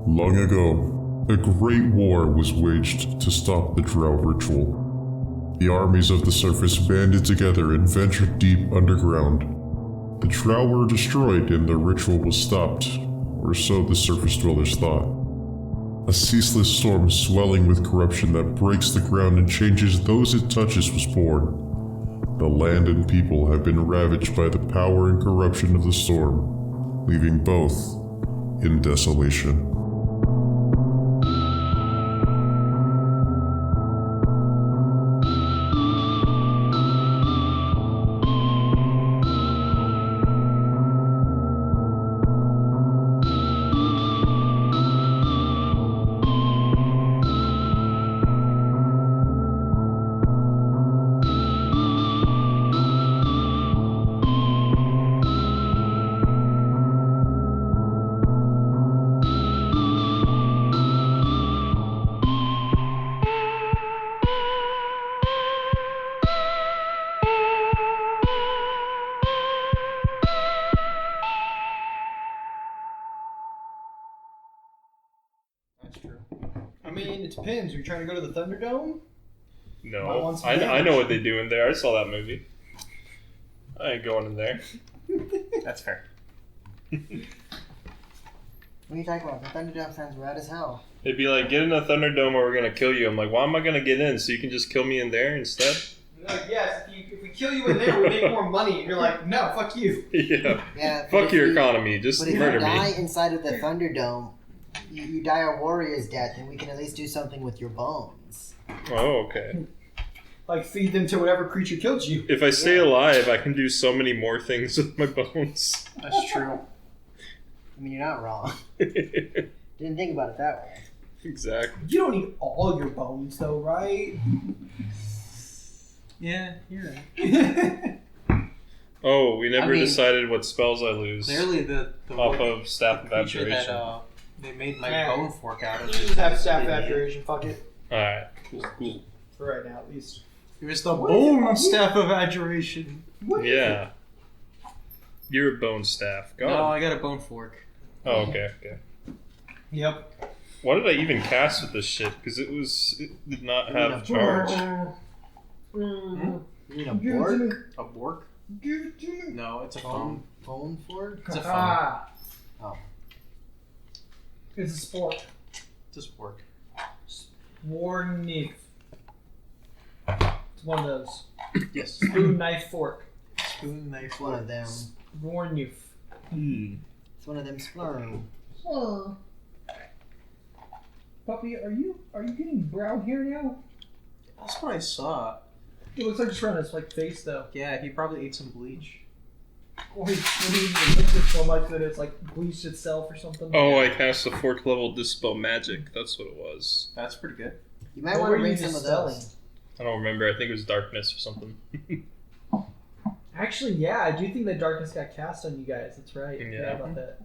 Long ago, a great war was waged to stop the drow ritual. The armies of the surface banded together and ventured deep underground. The drow were destroyed and the ritual was stopped, or so the surface dwellers thought. A ceaseless storm swelling with corruption that breaks the ground and changes those it touches was born. The land and people have been ravaged by the power and corruption of the storm, leaving both in desolation. That's true. I mean, it depends. Are you trying to go to the Thunderdome? No. I know what they do in there. I saw that movie. I ain't going in there. That's fair. What are you talking about? The Thunderdome sounds rad as hell. It'd be like, get in the Thunderdome or we're going to kill you. I'm like, why am I going to get in? So you can just kill me in there instead? Like, yes, if we kill you in there, we make more money. And you're like, no, fuck you. Yeah. Fuck your economy. Just murder me. But if you die inside of the Thunderdome, you die a warrior's death, and we can at least do something with your bones. Oh, okay. Like, feed them to whatever creature killed you. If I stay alive, I can do so many more things with my bones. That's true. I mean, you're not wrong. Didn't think about it that way. Exactly. You don't need all your bones, though, right? Yeah, you're right. Oh, we never decided what spells I lose. Clearly, the off of Staff of creature Abjuration. that they made my bone fork out of. Just have Staff of Abjuration, fuck it. Alright, cool. For right now, at least. It was the bone Staff of Abjuration. Yeah. You're a bone staff. Go No, on. I got a bone fork. Oh, okay. Yep. Why did I even cast with this shit? Because it did not have charge. You mean a bork? A bork? No, it's a Bone fork? It's a phone. Oh. It's a sport. It's a spork. Warnif. It's one of those. Yes. Spoon, knife, fork. Spoon, knife, It's one of them. Warnif. It's one of them splurring. Puppy, are you getting brown hair now? That's what I saw. It looks like just around his face though. Yeah, he probably ate some bleach. Or he mixed it so much that it's like bleached itself or something. Oh, I cast a 4th level Dispel Magic. That's what it was. That's pretty good. You might want to bring some of those. I don't remember. I think it was Darkness or something. Actually, yeah, I do think that darkness got cast on you guys. That's right. Yeah. Yeah, about that.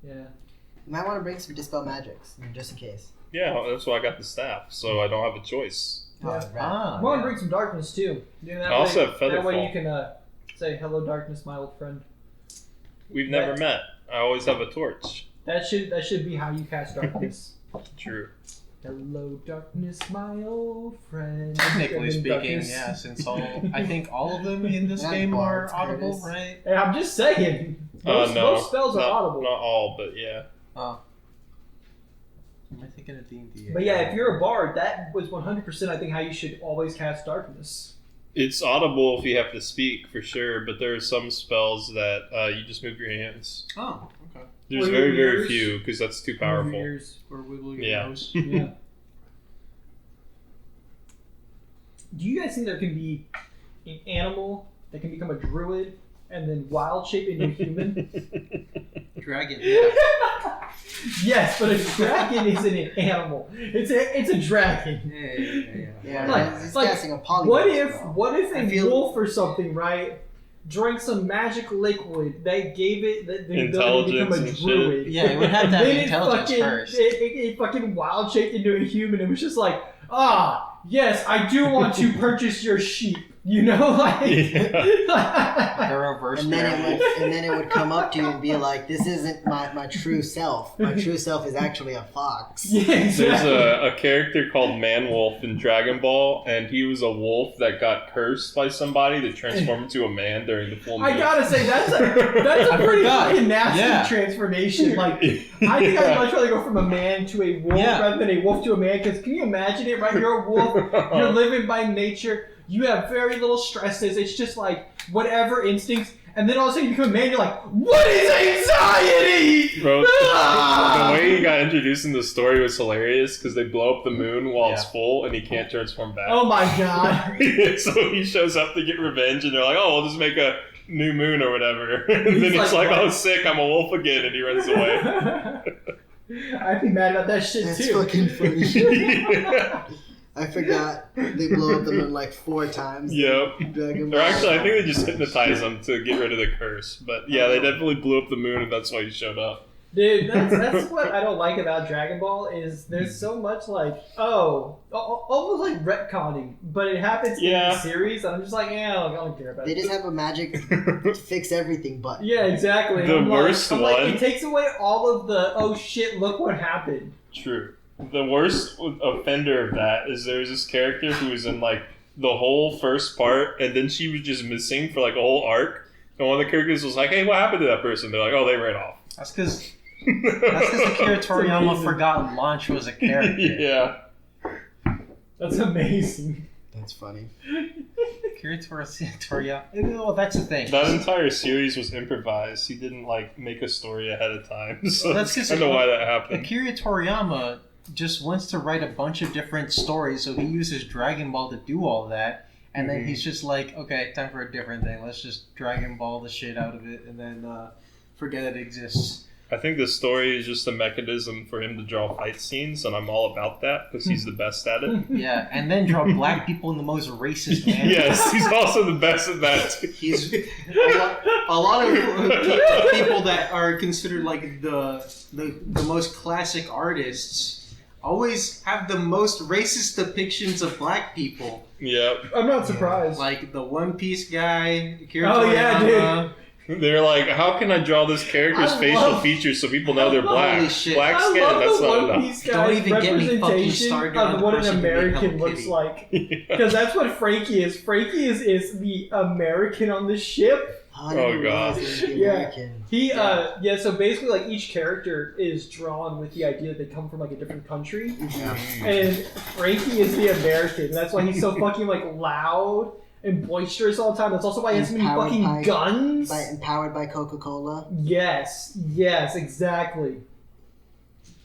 Yeah. You might want to bring some Dispel Magics, just in case. Yeah, that's why I got the staff, so I don't have a choice. Yeah. Right. I want to bring some darkness too. I also have That way Featherfall. you can say hello, darkness, my old friend. We've never met. I always have a torch. That should be how you cast darkness. True. Hello, darkness, my old friend. Technically And then speaking, darkness. yeah, since I think all of them in this Not game are bards, audible, Curtis. right? Hey, I'm just saying. Most spells are audible. Not all, but yeah. Oh. Am I thinking of D&D? But yeah, if you're a bard, that was 100% I think how you should always cast darkness. It's audible if you have to speak, for sure, but there are some spells that you just move your hands. Oh, okay. There's Or very, your very ears. few, because that's too powerful. Ears. Or wiggle your Yeah. nose. Yeah. Do you guys think there can be an animal that can become a druid and then wild shape into a human? Dragon, yeah. Yes, but a dragon isn't an animal. It's a dragon. Yeah, Like- it's like, casting a polymorph What if I a feel- wolf or something, right, drank some magic liquid that gave it the ability to become a Intelligence and shit. druid? Yeah, it would have to have Then intelligence first. It fucking wild shaped into a human and was just like, yes, I do want to purchase your sheep. You know, like. The reverse And then werewolf. it would come up to you and be like, "This isn't my true self. My true self is actually a fox." Yeah, There's exactly. a character called Man Wolf in Dragon Ball, and he was a wolf that got cursed by somebody to transform into a man during the full moon. I gotta say that's a I pretty forgot. fucking nasty Yeah. transformation. Like, I think I'd much rather go from a man to a wolf Yeah. rather than a wolf to a man. Because can you imagine it? Right, you're a wolf. You're living by nature. You have very little stresses. It's just like whatever instincts. And then all of a sudden you become a man. You're like, what is anxiety? Bro, Ah! the way he got introduced in the story was hilarious because they blow up the moon while it's Yeah. full and he can't transform back. Oh my god. So he shows up to get revenge and they're like, oh, we'll just make a new moon or whatever. And He's then he's like, like, what? oh, sick, I'm a wolf again. And he runs away. I'd be mad about that shit That's too. fucking funny. Yeah. I forgot they blow up the moon like 4 times. Yep. Dragon Or Ball. actually, I think they just hypnotized him to get rid of the curse. But yeah, they definitely blew up the moon and that's why he showed up. Dude, that's what I don't like about Dragon Ball is there's so much like almost like retconning, but it happens in Yeah. the series, and I'm just like, yeah, I don't care about They it. just have a magic to fix everything button. Yeah, exactly. The I'm worst like, one- it takes away all of the oh shit, look what happened. True. The worst offender of that is there's this character who was in like the whole first part, and then she was just missing for like a whole arc. And one of the characters was like, "Hey, what happened to that person?" They're like, "Oh, they ran off." That's because Akira Toriyama amazing. forgot Launch was a character. Yeah. That's amazing. That's funny. Akira Toriyama. Well, that's the thing. That entire series was improvised. He didn't like make a story ahead of time, so That's that's 'cause kind of why that happened. Akira Toriyama just wants to write a bunch of different stories, so he uses Dragon Ball to do all that. And then he's just like, okay, time for a different thing. Let's just Dragon Ball the shit out of it, and then forget it exists. I think the story is just a mechanism for him to draw fight scenes, and I'm all about that because he's the best at it. Yeah, and then draw black people in the most racist manner. Yes, he's also the best at that too. He's a lot of people that are considered like the most classic artists always have the most racist depictions of black people. Yep. I'm not surprised. Like the One Piece guy, Akira Oh, yeah, Toriyama. They're like, how can I draw this character's I facial love- features so people know they're black? Holy shit. Black I skin, love that's the not One enough. Piece Don't guy's even get me fucking representation started on of the what an person who made American Hello looks Kitty. like. Because that's what Frankie is. Frankie is the American on the ship. I didn't Oh, realize God. it was the Yeah. American. He so basically like each character is drawn with the idea that they come from like a different country. And Frankie is the American. And that's why he's so fucking like loud and boisterous all the time. That's also why he has so many Empowered fucking by- guns. Empowered by Coca-Cola. Yes, exactly.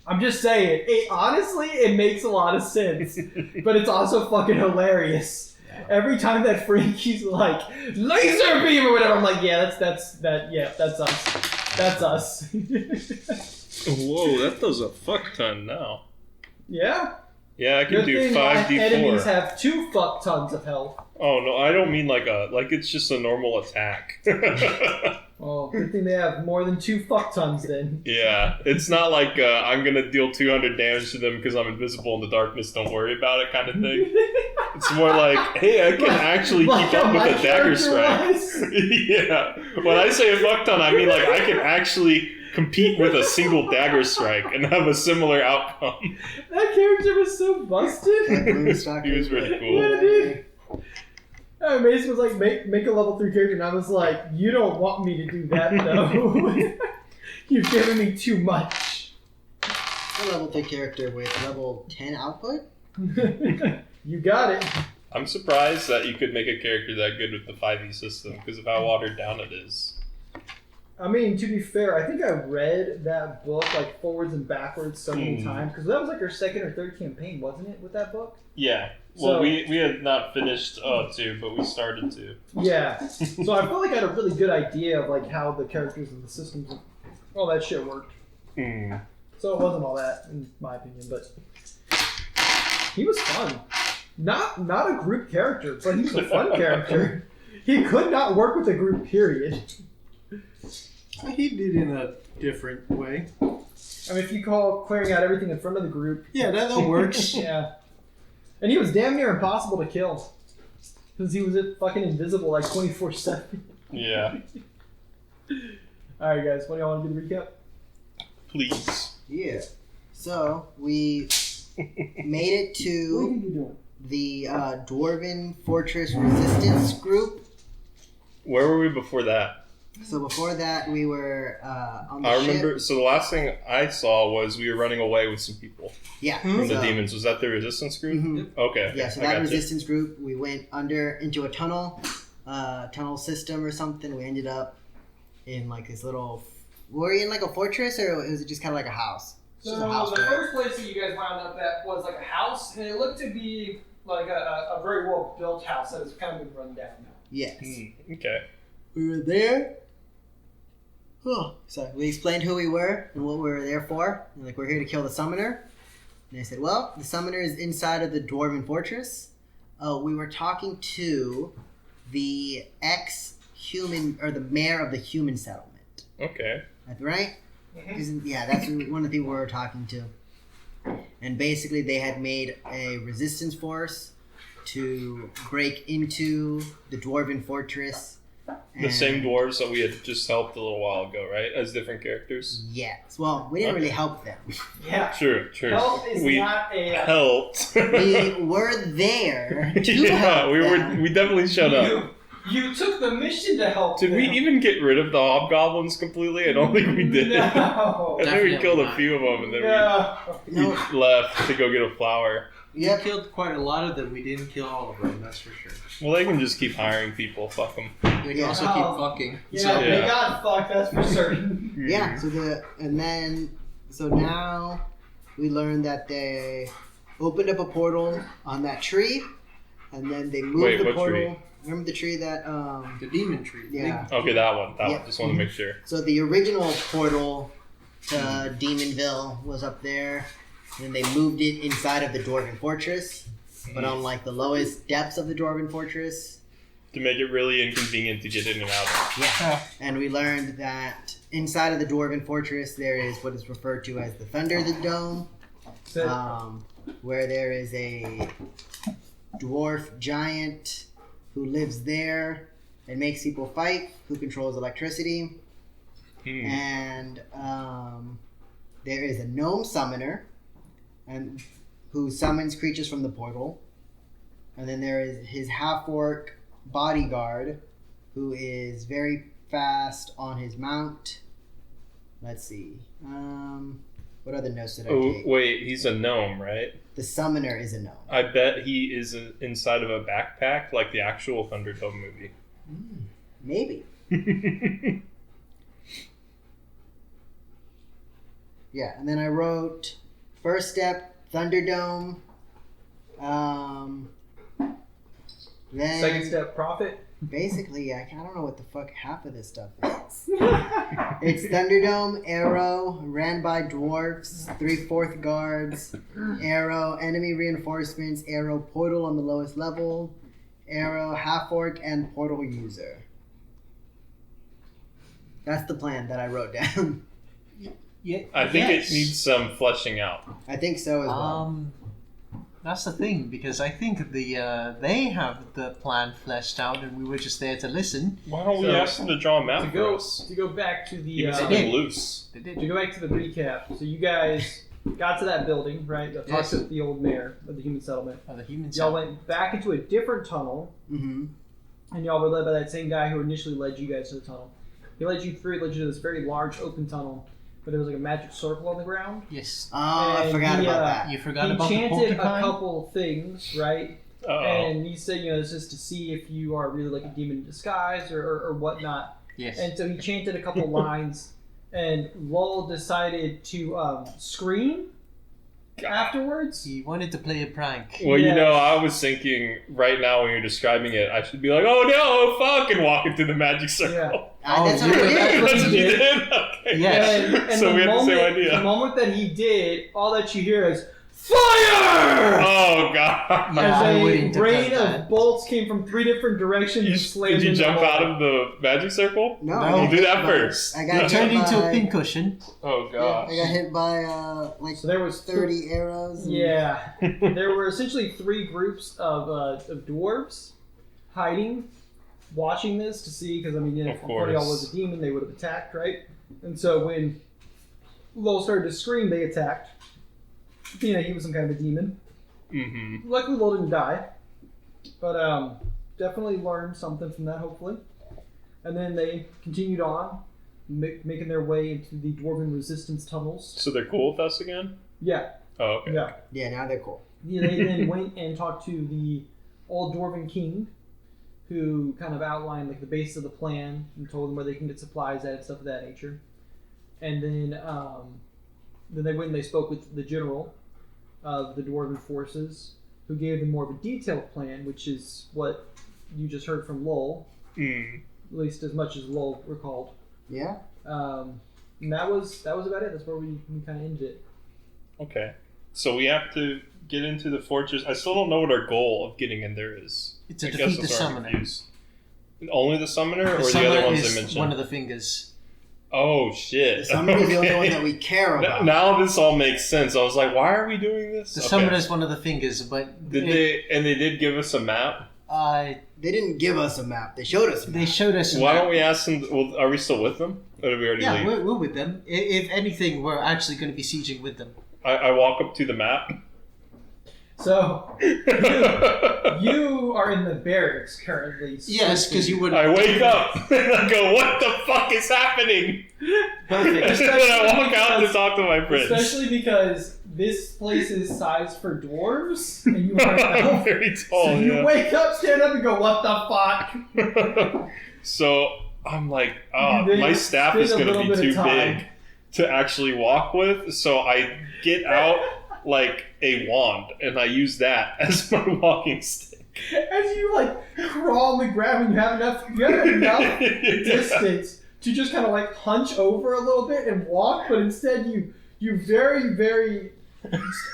I'm just saying, honestly, it makes a lot of sense, but it's also fucking hilarious. Every time that Frankie's like laser beam or whatever, I'm like, yeah, that's us. That's us. Whoa, that does a fuck ton now. Yeah. Yeah, I can Good do thing my 5d4. enemies have 2 fuck tons of health. Oh no, I don't mean like it's just a normal attack. Oh, good thing they have more than 2 fuck tons then. Yeah, it's not like I'm gonna deal 200 damage to them because I'm invisible in the darkness. Don't worry about it, kind of thing. It's more like, hey, I can actually Like keep how up my with a dagger character strike. was. Yeah, when I say a fuck ton, I mean like I can actually compete with a single dagger strike and have a similar outcome. That character was so busted. He was really cool. Yeah, dude. Mason was like, make a level 3 character, and I was like, you don't want me to do that, though. You've given me too much. A level 3 character with level 10 output? You got it. I'm surprised that you could make a character that good with the 5e system because of how watered down it is. I mean, to be fair, I think I read that book like forwards and backwards so many times, because that was like our 2nd or 3rd campaign, wasn't it, with that book? Yeah. Well, So- we had not finished 2, but we started to. Yeah. So I felt like I had a really good idea of like how the characters and the systems and all that shit worked. Hmm. So it wasn't all that, in my opinion, but he was fun. Not a group character, but he was a fun character. He could not work with a group, period. He did in a different way. I mean, if you call clearing out everything in front of the group, Yeah, that works. yeah. And he was damn near impossible to kill. Because he was fucking invisible like 24/7. Yeah. Alright, guys, what do y'all want to do the recap? Please. Yeah. So we made it What do you to think you're doing? the Dwarven Fortress Resistance group. Where were we before that? So before that, we were on the I ship. remember. So the last thing I saw was we were running away with some people Yeah. from the so- demons. Was that the resistance group? Mhm. Okay. Yeah, so I that gotcha. resistance group, we went into a tunnel system or something. We ended up in like this little. Were we in like a fortress or was it just kind of like a house? It's So just a house, the right? first place that you guys wound up at was like a house, and it looked to be like a very well built house that has kind of been run down now. Yes. Okay. We were there. Oh, so we explained who we were and what we were there for. And like, we're here to kill the summoner. And they said, well, the summoner is inside of the Dwarven Fortress. We were talking to the ex-human, or the mayor of the human settlement. Okay. That's right? Yeah, that's one of the people we were talking to. And basically, they had made a resistance force to break into the Dwarven Fortress. The same dwarves that we had just helped a little while ago, right? As different characters. Yes. Well, we didn't really help them. Yeah. True. Help is we not a. helped. We were there to yeah, help we them. were. We definitely showed up. You took the mission to help. Did we them. even get rid of the hobgoblins completely? I don't think we did. No. I think we Definitely killed a not. few of them, and then No. No. we left to go get a flower. We Yep. killed quite a lot of them. We didn't kill all of them, that's for sure. Well, they can just keep hiring people. Fuck them. They can Yeah. also Oh. keep fucking. Yeah, So, they Yeah. got fucked. That's for certain. Yeah. So now we learned that they opened up a portal on that tree, and then they moved Wait, the what portal. tree? Remember the tree that the demon tree. Yeah. Okay, that one. That Yeah. one. Just want to make sure. So the original portal to Demonville was up there, and they moved it inside of the Dwarven Fortress, but on like the lowest depths of the Dwarven Fortress. To make it really inconvenient to get in and out of. Yeah. And we learned that inside of the Dwarven Fortress there is what is referred to as the Thunder Dome, where there is a dwarf giant who lives there and makes people fight, who controls electricity. And there is a gnome summoner, and who summons creatures from the portal. And then there is his half-orc bodyguard, who is very fast on his mount. Let's see. What other notes did I Oh, take? wait. He's a gnome, right? The summoner is a gnome. I bet he is inside of a backpack like the actual Thunderdome movie. Maybe. Yeah, and then I wrote first step, Thunderdome. Then Second step, profit. basically, I don't know what the fuck half of this stuff is. It's Thunderdome, Arrow, ran by dwarves, 3/4 guards, Arrow, enemy reinforcements, Arrow, portal on the lowest level, Arrow, half-orc, and portal user. That's the plan that I wrote down. Yeah, I think yes. it needs some fleshing out. I think so as well. That's the thing, because I think they have the plan fleshed out, and we were just there to listen. Why don't we So, ask them to draw a map To for go us? back to the Even they something did. loose. They did. to go back to the recap. So you guys got to that building, right? That talks Yes. with the old mayor of the human settlement. Oh, the humans. Y'all went back into a different tunnel, Mm-hmm. and y'all were led by that same guy who initially led you guys to the tunnel. He led you through. Led you to this very large open tunnel, but there was like a magic circle on the ground. Yes. Oh, I And forgot he, about that. You forgot He about the chanted a porcupine? couple things, right? Uh-oh. And he said, this is to see if you are really like a demon in disguise or whatnot. Yes. And so he chanted a couple lines, and Lowell decided to scream afterwards. He wanted to play a prank. Well, Yes. I was thinking right now when you're describing it, I should be like, oh no, fuck, and walking through the magic circle. Yeah. That's Oh, what I yeah, did. what That's what he you did. did? Okay. Yes. And So the we had the same moment, idea. The moment that he did, all that you hear is fire! Oh god. Yeah, I As wouldn't a have rain done of that. bolts came from 3 different directions and slammed Did you into jump the out wall. of the magic circle? No, No, I got We'll do hit that by- first. I got He turned hit into a by- pincushion. Oh Yeah, gosh. I got hit by like So there was 30 arrows. and- Yeah, there were essentially 3 groups of dwarves. hiding, watching this to see, because I mean, if Cordial was a demon, they would have attacked, right? And so when Lowell started to scream, they attacked. You know, he was some kind of a demon. Mm-hmm. Luckily, Lowell didn't die, but definitely learned something from that, hopefully. And then they continued on, making their way into the Dwarven Resistance tunnels. So they're cool with us again? Yeah. Oh, okay. Yeah. Yeah, now they're cool. Yeah, they then went and talked to the old Dwarven king, who kind of outlined like the base of the plan and told them where they can get supplies at and stuff of that nature. And then they went and they spoke with the general of the Dwarven forces, who gave them more of a detailed plan, which is what you just heard from Lowell, at least as much as Lowell recalled. Yeah. And that was about it. That's where we kind of ended it. Okay. So we have to get into the fortress. I still don't know what our goal of getting in there is. It's to defeat the summoner. Only the summoner, or the summoner other ones is they mentioned? one of the fingers. Oh shit! The summoner is the only one that we care about. Now this all makes sense. I was like, why are we doing this? The summoner is one of the fingers, but they did give us a map? They didn't give us a map. They showed us a map. They showed us. Why don't we ask them? Well, are we still with them? Or did we already leave? Yeah, we're with them. If anything, we're actually going to be sieging with them. I walk up to the map. So, you are in the barracks currently. Yes, because you would. I wake up and I go, what the fuck is happening? Perfect. And then I walk out to talk to my friends. Especially because this place is sized for dwarves, and you are an elf. Very tall, So you yeah. wake up, stand up, and go, what the fuck? So I'm like, Then my you staff spend is a going to little be bit of too time. big to actually walk with. So I get out like a wand and I use that as my walking stick. As you like crawl on the ground, and you have enough distance to just kind of like hunch over a little bit and walk, but instead you very, very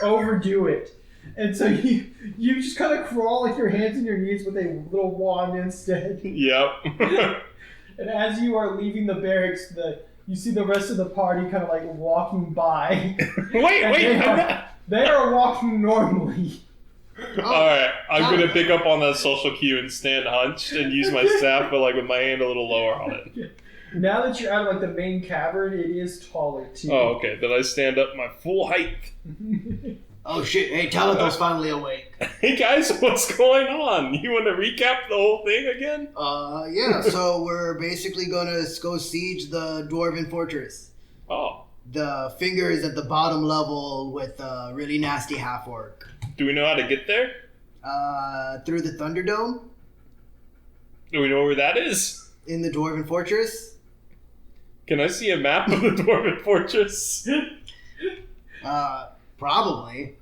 overdo it. And so you just kind of crawl like your hands and your knees with a little wand instead. Yep. And as you are leaving the barracks, you see the rest of the party kind of like walking by. wait, They are walking normally. Alright, I'm going to pick up on that social cue and stand hunched and use my staff, but like with my hand a little lower on it. Now that you're out of like the main cavern, it is taller too. Oh, okay. Then I stand up my full height. Oh shit! Hey, Talathel's finally awake. Hey guys, what's going on? You want to recap the whole thing again? Yeah. So we're basically gonna go siege the Dwarven fortress. Oh. The finger is at the bottom level with a really nasty half orc. Do we know how to get there? Through the Thunderdome Do we know where that is? in the Dwarven fortress. Can I see a map of the Dwarven Fortress? Probably.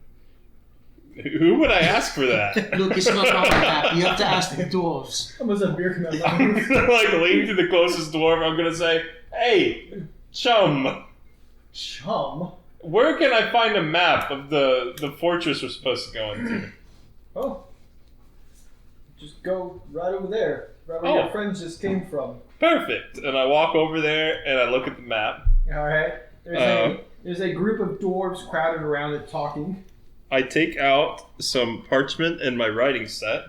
Who would I ask for that? Look, it's not on the map. You have to ask the dwarves. Almost a beer coming out. I'm gonna like lean to the closest dwarf. I'm gonna say, "Hey, chum, Chum. where can I find a map of the fortress we're supposed to go into?" Oh. Just go right over there. Right where your friends just came from. Perfect. And I walk over there and I look at the map. Alright. There's a group of dwarves crowded around it talking. I take out some parchment in my writing set,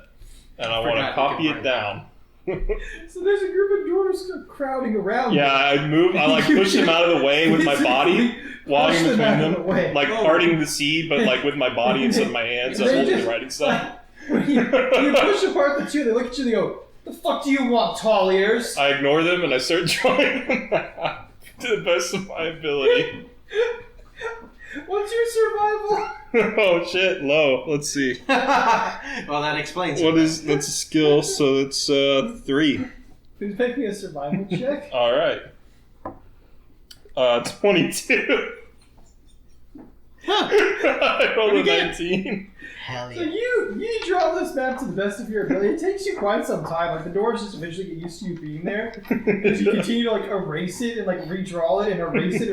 and I want to copy it down. So there's a group of dwarves crowding around. Yeah, I move. I like push them out of the way with my body, walking Push them between out of them, the way. like parting the sea, but like with my body instead of my hands. I'm They holding just, the writing set. When you push apart the two, they look at you and they go, "The fuck do you want, tall ears?" I ignore them and I start drawing them out to the best of my ability. What's your survival? Oh shit, low. Let's see. Well, that explains What it. is that's a skill? So it's 3. Who's making a survival check? All right. 22. I rolled a 19. Hell So yeah. you draw this map to the best of your ability. It takes you quite some time. Like the dwarves just eventually get used to you being there. Because you continue to like erase it and like redraw it and erase it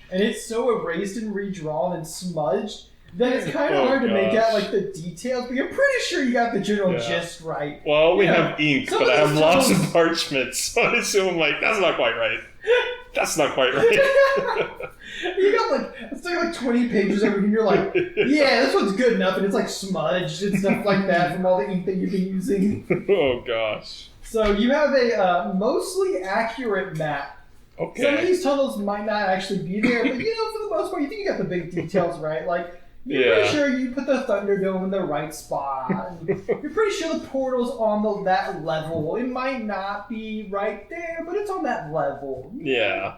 and it's so erased and redrawn and smudged that it's kind of hard to make out like the details. But you're pretty sure you got the general gist right. Well, we Yeah. have ink, Some but of I have those lots tunnels- of parchment, so I assume like that's not quite right. That's not quite right. You got like, it's like 20 pages over here, and you're like, yeah, this one's good enough, and it's like smudged and stuff like that from all the ink that you've been using. Oh, gosh. So you have a mostly accurate map. Okay. Some of these tunnels might not actually be there, but for the most part, you think you got the big details right. Like, you're pretty sure you put the Thunderdome in the right spot. You're pretty sure the portal's on that level. It might not be right there, but it's on that level. Yeah.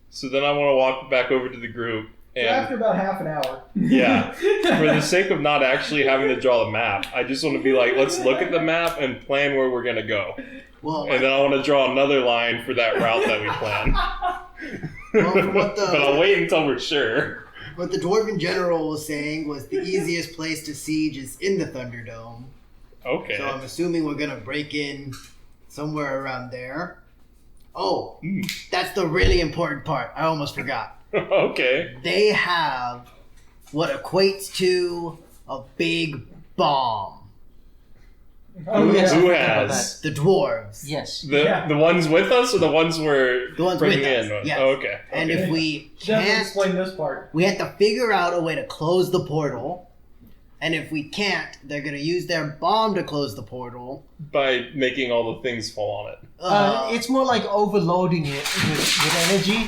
So then I want to walk back over to the group. And so after about half an hour. Yeah. For the sake of not actually having to draw the map, I just want to be like, let's look at the map and plan where we're going to go. Well, And then I want to draw another line for that route that we plan. But I'll wait until we're sure. what the dwarven general was saying was the easiest place to siege is in the Thunderdome. Okay. So I'm assuming we're gonna break in somewhere around there. Oh, that's the really important part. I almost forgot. Okay. They have what equates to a big bomb. Oh, yes, I Who forgot about has? The dwarves. Yes. The ones with us or the ones we're The ones bringing with us, in? yes. Oh, okay. And Okay. if we Doesn't can't, explain this part. we have to figure out a way to close the portal. And if we can't, they're gonna use their bomb to close the portal. By making all the things fall on it. It's more like overloading it with energy,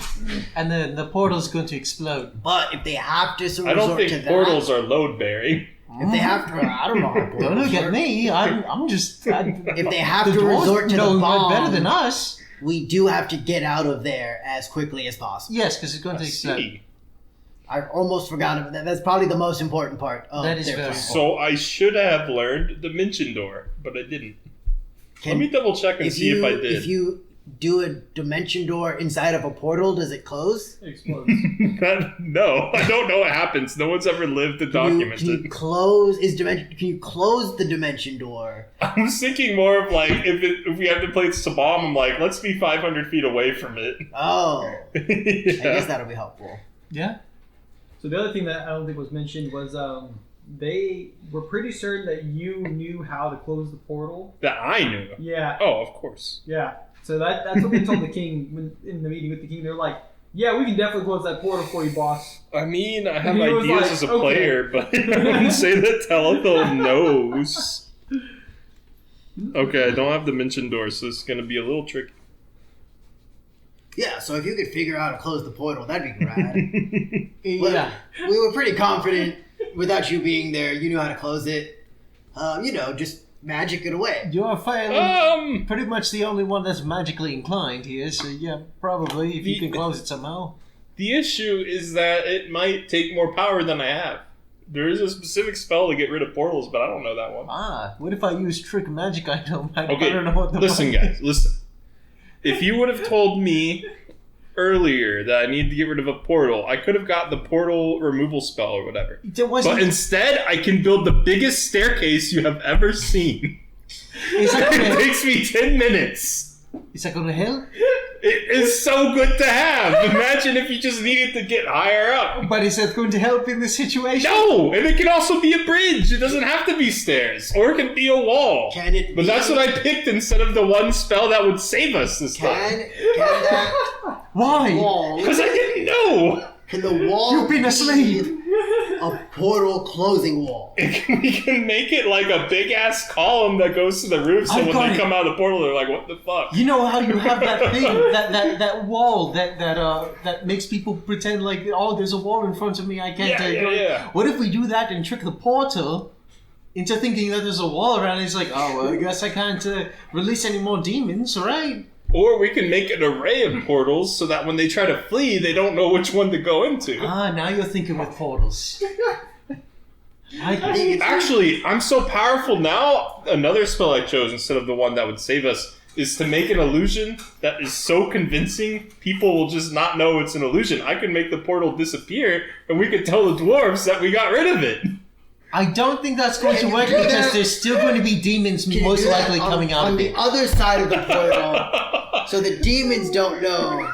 and then the portal's going to explode. But if they have to I don't resort to think that, portals are load bearing. if they have to, I don't know. How portals Don't look at work. me. I'm just. If they have the to dwarves resort to know the bomb, better than us. we do have to get out of there as quickly as possible. Yes, because it's going to I explode. see. I almost forgot about that. That's probably the most important part. Of That is their very plan. So I should have learned Dimension Door, but I didn't. Let Can- me double check and see if I did. If you do a dimension door inside of a portal, does it close? It explodes. No, I don't know what happens. No one's ever lived to document Can you it. close Can you close the dimension door? I was thinking more of like if we have to place a bomb, I'm like, let's be 500 feet away from it. Oh, I guess Yeah. that'll be helpful. Yeah. So the other thing that I don't think was mentioned was they were pretty certain that you knew how to close the portal. That I knew. Yeah, Oh, of course. yeah. So that's what they told the king when in the meeting with the king. They're like, "Yeah, we can definitely close that portal for you, boss." I mean, I have He was ideas like, as a okay. player, but I wouldn't say that Talathel knows. Okay, I don't have Dimension Door, so it's going to be a little tricky. Yeah, so if you could figure out how to close the portal, that'd be rad. Yeah. We were pretty confident without you being there. You knew how to close it. Just magic it away. You are pretty much the only one that's magically inclined here, so yeah, probably, if you can close it somehow. The issue is that it might take more power than I have. There is a specific spell to get rid of portals, but I don't know that one. What if I use trick magic? I don't Okay, know what the listen, guys, listen. If you would have told me earlier that I need to get rid of a portal, I could have got the portal removal spell or whatever. But instead, I can build the biggest staircase you have ever seen. Is that It gonna, takes me 10 minutes. is that gonna help? It is so good to have. Imagine if you just needed to get higher up. But is that going to help in this situation? No! And it can also be a bridge. It doesn't have to be stairs. Or it can be a wall. Can it But be- that's what I picked instead of the one spell that would save us this time. Can that Why? wall? Because I didn't know. Can the wall? You've been asleep. be A portal closing wall. We can make it like a big ass column that goes to the roof, so I when got they it. come out of the portal, they're like, "What the fuck?" You know how you have that thing, that wall that makes people pretend like, oh, there's a wall in front of me, I can't go. Yeah. What if we do that and trick the portal into thinking that there's a wall around? It's like, oh, well, I guess I can't release any more demons, right? Or we can make an array of portals so that when they try to flee, they don't know which one to go into. Now you're thinking with portals. Actually, I'm so powerful now. Another spell I chose instead of the one that would save us is to make an illusion that is so convincing, people will just not know it's an illusion. I can make the portal disappear, and we could tell the dwarves that we got rid of it. I don't think that's going to Can you work do because that? there's still going to be demons Can you most do that likely on- coming out on of the it. other side of the portal, so the demons don't know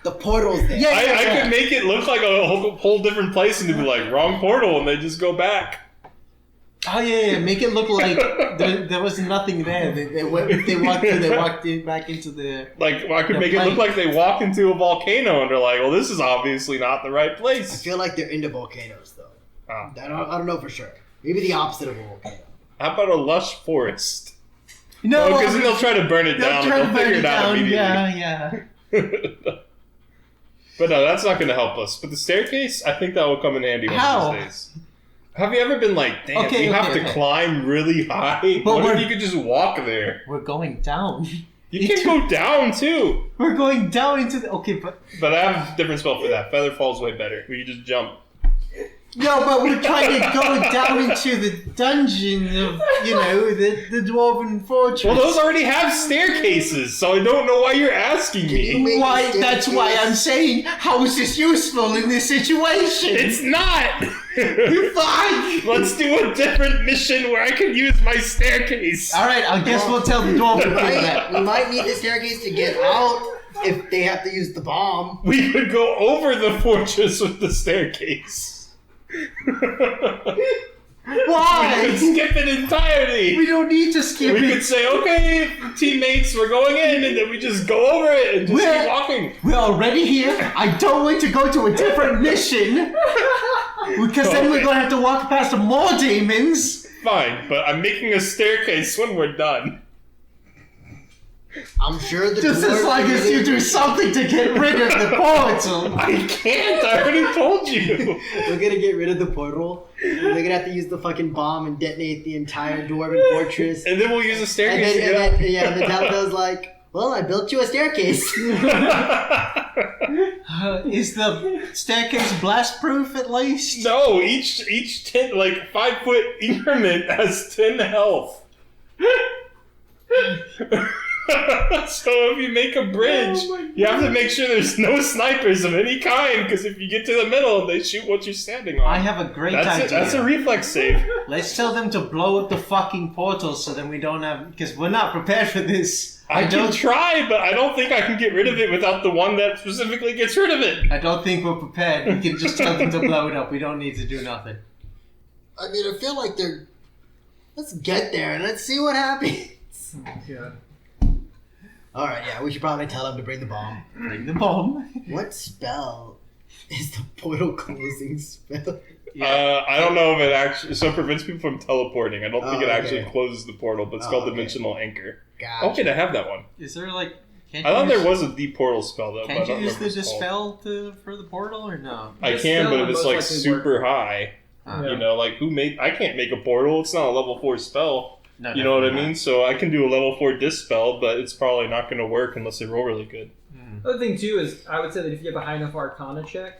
the portal's there. Yeah. I could make it look like a whole different place and they'd be like, wrong portal, and they just go back. Oh yeah, make it look like there was nothing there. They walked in back into the. Like, well, I could The make it plane. look like they walk into a volcano and they're like, well, this is obviously not the right I place. feel like they're into volcanoes, though. Ah. I don't know for sure. Maybe the opposite of a volcano. How about a lush forest? No, Because then they'll try to burn it they'll down try and to they'll burn figure it it out down. immediately. Yeah. But no, that's not going to help us. But the staircase, I think that will come in handy one How? of these days. Have you ever been like, damn, Okay, you have okay, to okay. climb really high? But What if we're- you could just walk there? We're going down. You can go down too. We're going down into the. Okay, but But I have a different spell for that. Feather Fall's way better. We can just jump. no, but we're trying to go down into the dungeon of the dwarven fortress. Well, those already have staircases, so I don't know why you're asking Can you me. make Why? a That's why staircase? I'm saying, how is this useful in this situation? It's not! Fine. Let's do a different mission where I can use my staircase. All right, I guess we'll tell the dwarven king that. We might need the staircase to get out if they have to use the bomb. We could go over the fortress with the staircase. Why? We could skip it entirely. We don't need to skip We it. could say, okay, teammates, we're going in, and then we just go over it and just We're- keep walking. We're already here. I don't want to go to a different mission because then we're going to have to walk past more demons. Fine, but I'm making a staircase when we're done. I'm sure the Just as dwarves long as you do something to get rid of the portal. I can't, I already told you. We're gonna get rid of the portal. They're gonna have to use the fucking bomb and detonate the entire dwarven fortress. And then we'll use a And staircase then, to get and then Talafel's like, well, I built you a staircase. up. Is the staircase blast proof at least? No, each 10, like 5 foot increment has 10 health. So if you make a bridge, you have to make sure there's no snipers of any kind, because if you get to the middle, they shoot what you're standing on. I have a great idea. That's a reflex save. Let's tell them to blow up the fucking portal so then we don't have... Because we're not prepared for this. I can try, but I don't think I can get rid of it without the one that specifically gets rid of it. I don't think we're prepared. We can just tell them to blow it up. We don't need to do nothing. I mean, I feel like they're... Let's get there and let's see what happens. Yeah. Alright, yeah, we should probably tell them to bring the bomb. Bring the bomb. What spell is the portal closing spell? I don't know if it actually... So it prevents people from teleporting. I don't think Oh, it actually okay. closes the portal, but it's Oh, called okay. Dimensional Anchor. Gotcha. Okay, to have that one. Is there like... Can't I thought you there use- was a deep portal spell, though. Can't but I you don't use the remember what it's called. dispel for the portal or no? I The can, spell but if would it's most like likely super high, Yeah. you know, like I can't make a portal. It's not a level 4 spell. No, You know what I definitely mean? So I can do a level 4 dispel, but it's probably not going to work unless they roll really good. not. Other thing too is I would say that if you have a high enough Arcana check,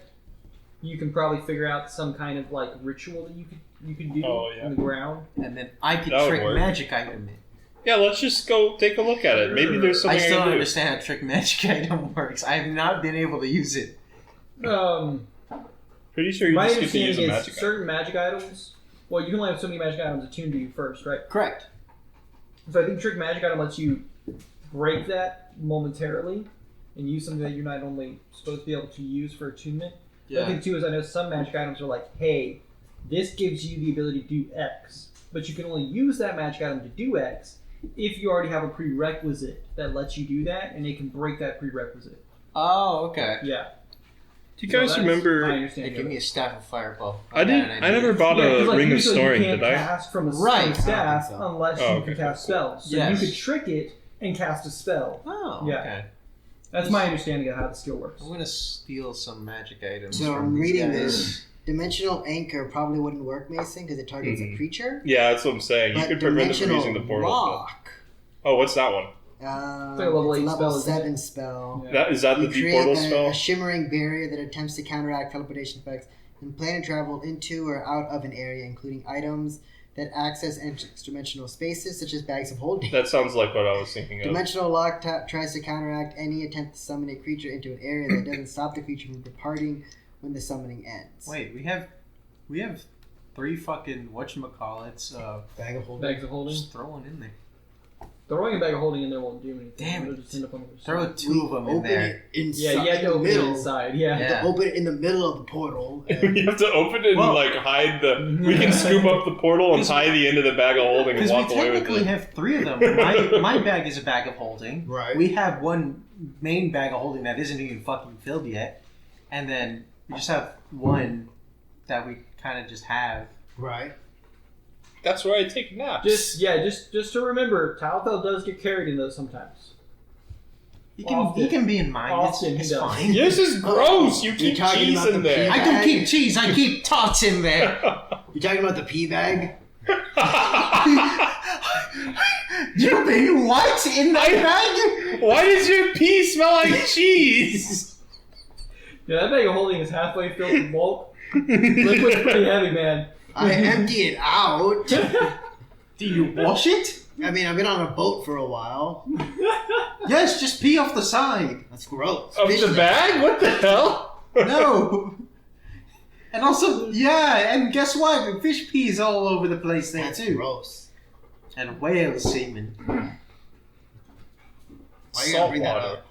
you can probably figure out some kind of like ritual that you could do Oh, yeah. in the ground. And then I could That would trick work. magic item it. Yeah, let's just go take a look at it. Maybe there's I something still I don't can do. understand how trick magic item works. I have not been able to use it. Pretty sure you My just get to use understanding a is magic item. certain magic items. Well, you can only have so many magic items attuned to you first, right? Correct. So I think trick magic item lets you break that momentarily and use something that you're not only supposed to be able to use for attunement. The other thing too is I know some magic items are like, hey, this gives you the ability to do X, but you can only use that magic item to do X if you already have a prerequisite that lets you do that, and it can break that prerequisite. Oh, okay. Yeah. Do you So guys that's my remember? Hey, understanding give of me it. a staff of fireball. I never bought Yeah, 'cause, a like, Ring of usually Storing, you can't did I? cast from a Right. staff I don't think so. unless Oh, you okay, can cast cool. spells. So Yes. you could trick it and cast a spell. Oh, Yeah. okay. That's my understanding of how the skill works. I'm gonna steal some magic items. So from I'm these reading guys. this. Dimensional Anchor probably wouldn't work, Mason, because it targets a creature. Yeah, that's what I'm saying. You But could prevent it from Dimensional using the portal. Lock. But... Oh, what's that one? like a level it's 8 a level spell, isn't it? 7 spell. Yeah. Is that the You deep create portal a spell? shimmering barrier that attempts to counteract teleportation effects and plan to travel into or out of an area, including items that access interdimensional spaces, such as bags of holding. That sounds like what I was thinking of. Dimensional Lock tries to counteract any attempt to summon a creature into an area that doesn't stop the creature from departing when the summoning ends. Wait, we have 3 fucking whatchamacallits. Bag of holding. Bags of holding. Just throw one in there. Throwing a bag of holding in there won't do anything. Damn It'll it. just end up on the Throw side. 2 of them in Open there. it inside. Yeah, you have to in the open it middle. inside. You have Yeah. to open it in the middle of the portal. And You have to open it and Well- like hide the. We can scoop up the portal and tie the end of the bag of holding and Because we walk away with technically it. have 3 of them. My bag is a bag of holding. Right. We have one main bag of holding that isn't even fucking filled yet. And then we just have one that we kind of just have. right. That's where I take naps. Just to remember, Talathel does get carried in those sometimes. He Often. can be in mine. Often he it's does. fine. This is gross. You keep talking cheese about in the there. I don't keep cheese, I keep tots in there. You talking about the pee bag? You mean what? In that bag? Why does your pee smell like cheese? Yeah, that bag of holding is halfway filled with bulk. Liquid's pretty heavy, man. I empty it out. Do you wash it? I mean, I've been on a boat for a while. Yes, just pee off the side. That's gross. Of Fish the lips. bag? What the hell? No. And also, yeah, and guess what? Fish pees all over the place there That's too. gross. And whale semen. Why you gotta bring that Saltwater.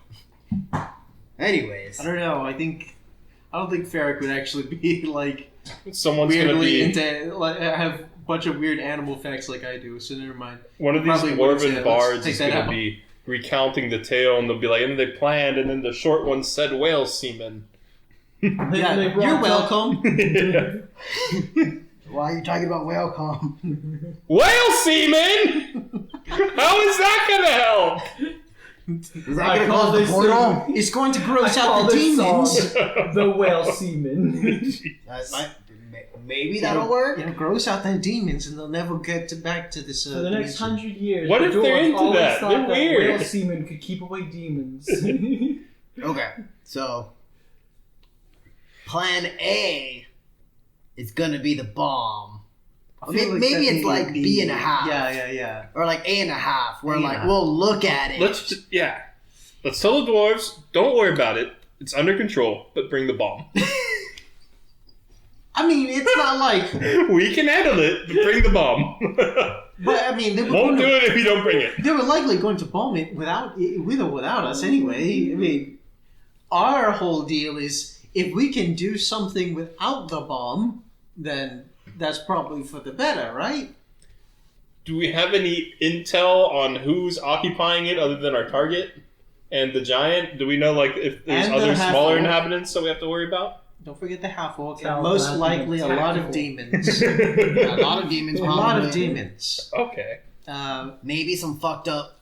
up? Anyways. I don't know. I don't think Ferric would actually be like Someone's gonna weirdly be into like have a bunch of weird animal facts like I do. So never mind. one of these Probably wouldn't say dwarven that. bards Let's is take that gonna out. be recounting the tale, and they'll be like, and they planned, and then the short one said whale semen. Yeah, They brought you're up- welcome. Why are you talking about whale cum? Whale semen? How is that gonna help? Is that I gonna call close the this portal? It's going to I gross call out the this demons. song the whale semen. That might, maybe that'll work. You know, gross out the demons, and they'll never get back to this. For the next dimension. 100 years, What the if they're dwarves into always that? thought They're weird. whale semen could keep away demons. Okay, so Plan A is gonna be the bomb. I feel like Maybe that it's like be- B and a half. Yeah. Or like A and a half, where A and a like half. we'll look at it. Let's tell the dwarves, don't worry about it. It's under control, but bring the bomb. I mean, it's not like, We can handle it, but bring the bomb. but I mean, they were Won't going do to, it if you don't bring it. they were likely going to bomb it with or without us anyway. I mean, our whole deal is if we can do something without the bomb, then that's probably for the better, right? Do we have any intel on who's occupying it other than our target and the giant? Do we know like if there's And the other smaller half-orc. inhabitants that we have to worry about? Don't forget the half-orc, Tell and most them likely a lot of tactical. demons. Yeah, a lot of demons. A lot of probably. demons. Okay. Maybe some fucked up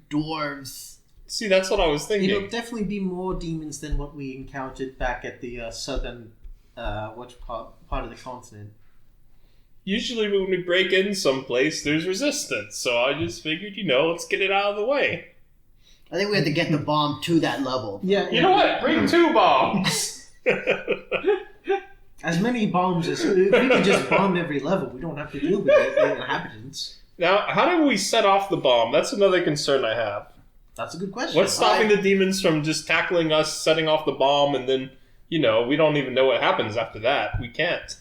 dwarves. See, that's what I was It'll thinking. definitely be more demons than what we encountered back at the southern, part of the continent. Usually when we break in someplace, there's resistance. So I just figured, let's get it out of the way. I think we have to get the bomb to that level. Yeah, You know what? Bring 2 bombs. as many bombs as if we could just bomb every level. We don't have to deal with the inhabitants. Now, how do we set off the bomb? That's another concern I have. That's a good question. What's stopping the demons from just tackling us, setting off the bomb, and then, we don't even know what happens after that? We can't.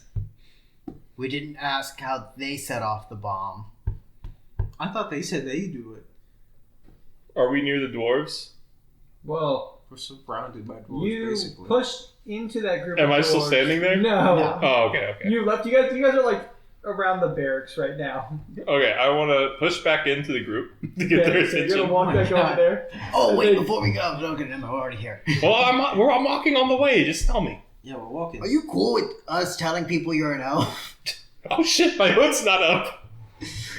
We didn't ask how they set off the bomb. I thought they said they do it. Are we near the dwarves? Well, We're surrounded by dwarves, you basically. pushed into that group. Am of I still dwarves. standing there? No. No. Oh, okay. You left. You guys are like around the barracks right now. Okay, I want to push back into the group to get their Okay, so you're gonna attention. walk back over there. Oh wait, Okay. before we go, don't get them. I'm already here. Well, I'm walking on the way. Just tell me. Yeah, we're walking. Are you cool with us telling people you're an elf? Oh shit, my hood's not up.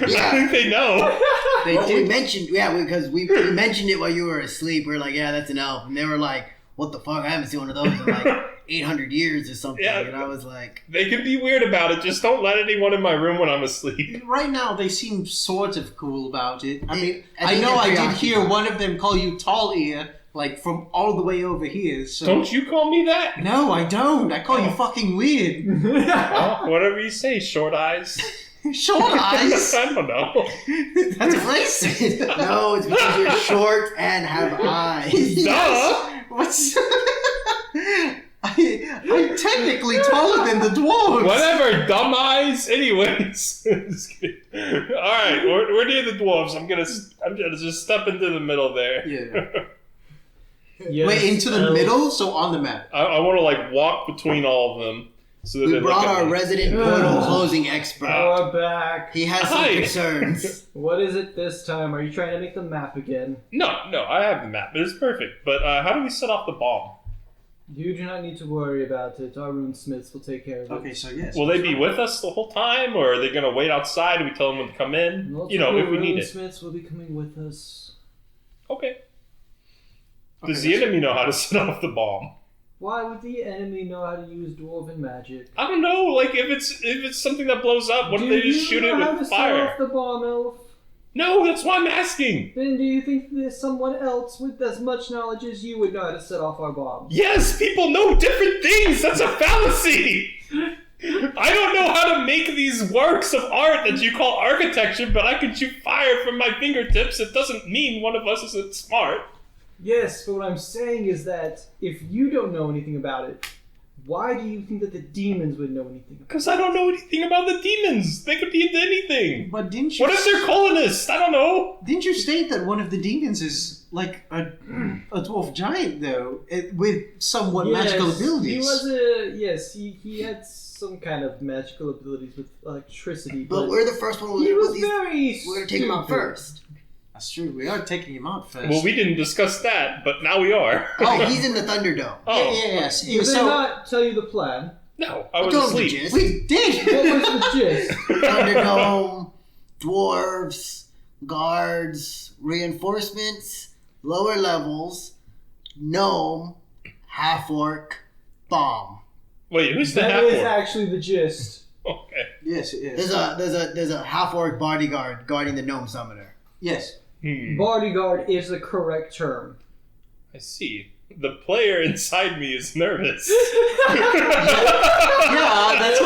I Yeah. think they know. They Well, we did. mentioned, because we mentioned it while you were asleep. We were like, yeah, that's an elf. And they were like, what the fuck? I haven't seen one of those in like 800 years or something. Yeah. And I was like, They can be weird about it. Just don't let anyone in my room when I'm asleep. Right now, they seem sort of cool about it. I mean, I I think know they're I did preoccupied. hear one of them call you Tall Ear, like from all the way over here. So Don't you call me that? No, I don't. I call you fucking weird. Well, whatever you say, short eyes. Short eyes. I don't know. That's racist. no, it's because you're short and have eyes. Duh. What's? I'm technically taller than the dwarves. Whatever, dumb eyes. Anyways, just kidding. All right, we're near the dwarves. I'm gonna just step into the middle there. Yeah. Yes, Wait, into the middle? So on the map. I want to like walk between all of them. So that We they brought look at our me. resident portal closing expert. We're back. He has some Hi. concerns. What is it this time? Are you trying to make the map again? No, I have the map. It's perfect. But how do we set off the bomb? You do not need to worry about it. Our runesmiths will take care of it. Okay, so yes. Will they be with us the whole time, or are they going to wait outside and we tell them when to come in? Multiple if we need it. runesmiths will be coming with us. Okay. Does the enemy know how to set off the bomb? Why would the enemy know how to use dwarven magic? I don't know. Like if it's something that blows up, what if they just shoot it how with to set fire? off the bomb, elf? No, that's why I'm asking. Then do you think there's someone else with as much knowledge as you would know how to set off our bomb? Yes, people know different things. That's a fallacy. I don't know how to make these works of art that you call architecture, but I can shoot fire from my fingertips. It doesn't mean one of us isn't smart. Yes, but what I'm saying is that if you don't know anything about it, why do you think that the demons would know anything about it? Because I don't know anything about the demons. They could be into anything. But didn't you? What if they're colonists? I don't know. Didn't you state that one of the demons is like a dwarf giant though, with somewhat magical abilities? He had some kind of magical abilities with electricity. But we're the first one. he was We're very going to take him out stupid. first. That's true. We are taking him out first. Well, we didn't discuss that, but now we are. Oh, he's in the Thunderdome. Oh, yes. Did they not tell you the plan? no, I was Told him the asleep. gist. We did. What was the gist? Thunderdome, dwarves, guards, reinforcements, lower levels, gnome, half-orc, bomb. Wait, who's the That is half-orc? actually the gist. Okay. Yes, it is. There's a half-orc bodyguard guarding the gnome summoner. Yes. Bodyguard is the correct term. I see. The player inside me is nervous. Yeah, that's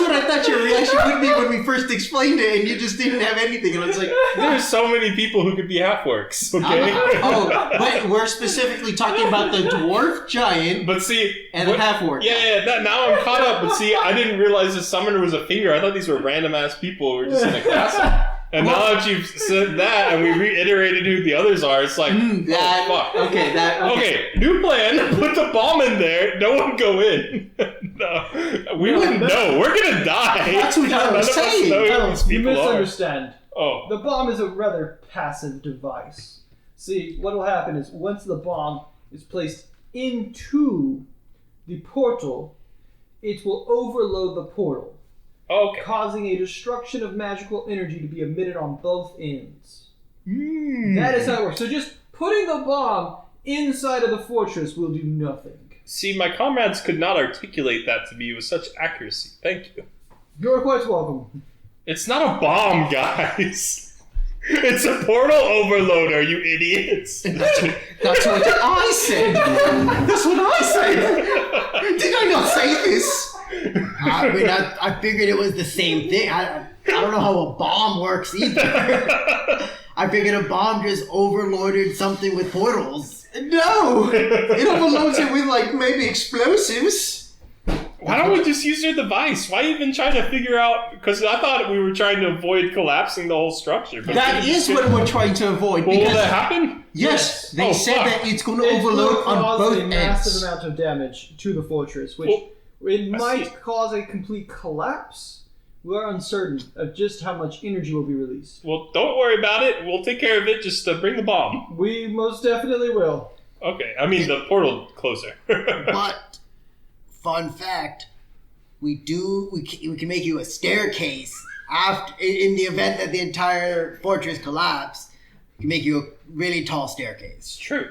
what I thought your reaction would be when we first explained it, and you just didn't have anything, and it's like, There's so many people who could be half-orcs, okay? oh, but we're specifically talking about the dwarf giant But see... and the half-orc. now I'm caught up, but see, I didn't realize the summoner was a finger. I thought these were random-ass people who were just in a castle. And now that you've said that, and we reiterated who the others are, it's like, fuck. Okay, new plan. Put the bomb in there. No one go in. No, we wouldn't know. We're gonna die. That's what I was None of us saying. know who No, these you people are. misunderstand. Oh, The bomb is a rather passive device. See, what will happen is once the bomb is placed into the portal, it will overload the portal, okay. causing a destruction of magical energy to be emitted on both ends. Mm. That is how it works. So just putting the bomb inside of the fortress will do nothing. See, my comrades could not articulate that to me with such accuracy. Thank you. You're quite welcome. It's not a bomb, guys. It's a portal overloader, you idiots. That's what I said. That's what I said. Did I not say this? I mean, I figured it was the same thing. I don't know how a bomb works either. I figured a bomb just overloaded something with portals. No, it overloads it with like maybe explosives. Why don't we just use your device? Why even try to figure out... Because I thought we were trying to avoid collapsing the whole structure. But That is what we're trying to avoid. Well, will Because that happen? yes, they Oh, said fuck. that it's going to It will overload on cause both a massive ends. amount of damage to the fortress, which Well, it I might see. cause a complete collapse. We're uncertain of just how much energy will be released. Well, don't worry about it. We'll take care of it. Just bring the bomb. We most definitely will. Okay. I mean, the portal closer. But, fun fact, we can make you a staircase after in the event that the entire fortress collapses. We can make you a really tall It's staircase. true.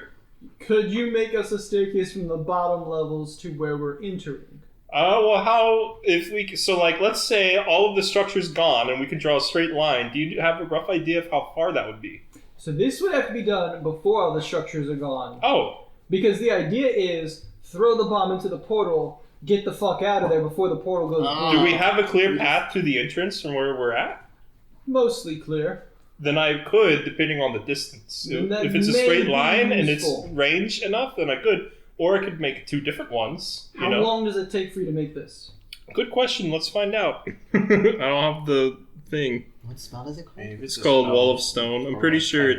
Could you make us a staircase from the bottom levels to where we're entering? Well, how... If we... So, like, let's say all of the structure's gone and we can draw a straight line. Do you have a rough idea of how far that would be? So this would have to be done before all the structures are gone. Oh. Because the idea is throw the bomb into the portal, get the fuck out of there before the portal goes Do we have a clear path to the entrance from where we're at? mostly clear. Then I could, depending on the distance. That If it's a may straight be line and it's useful. range enough, then I could. Or I could make 2 different ones. How long does it take for you to make this? Good question. Let's find out. I don't have the thing. What spell is it called? It's called Wall of Stone. I'm pretty sure.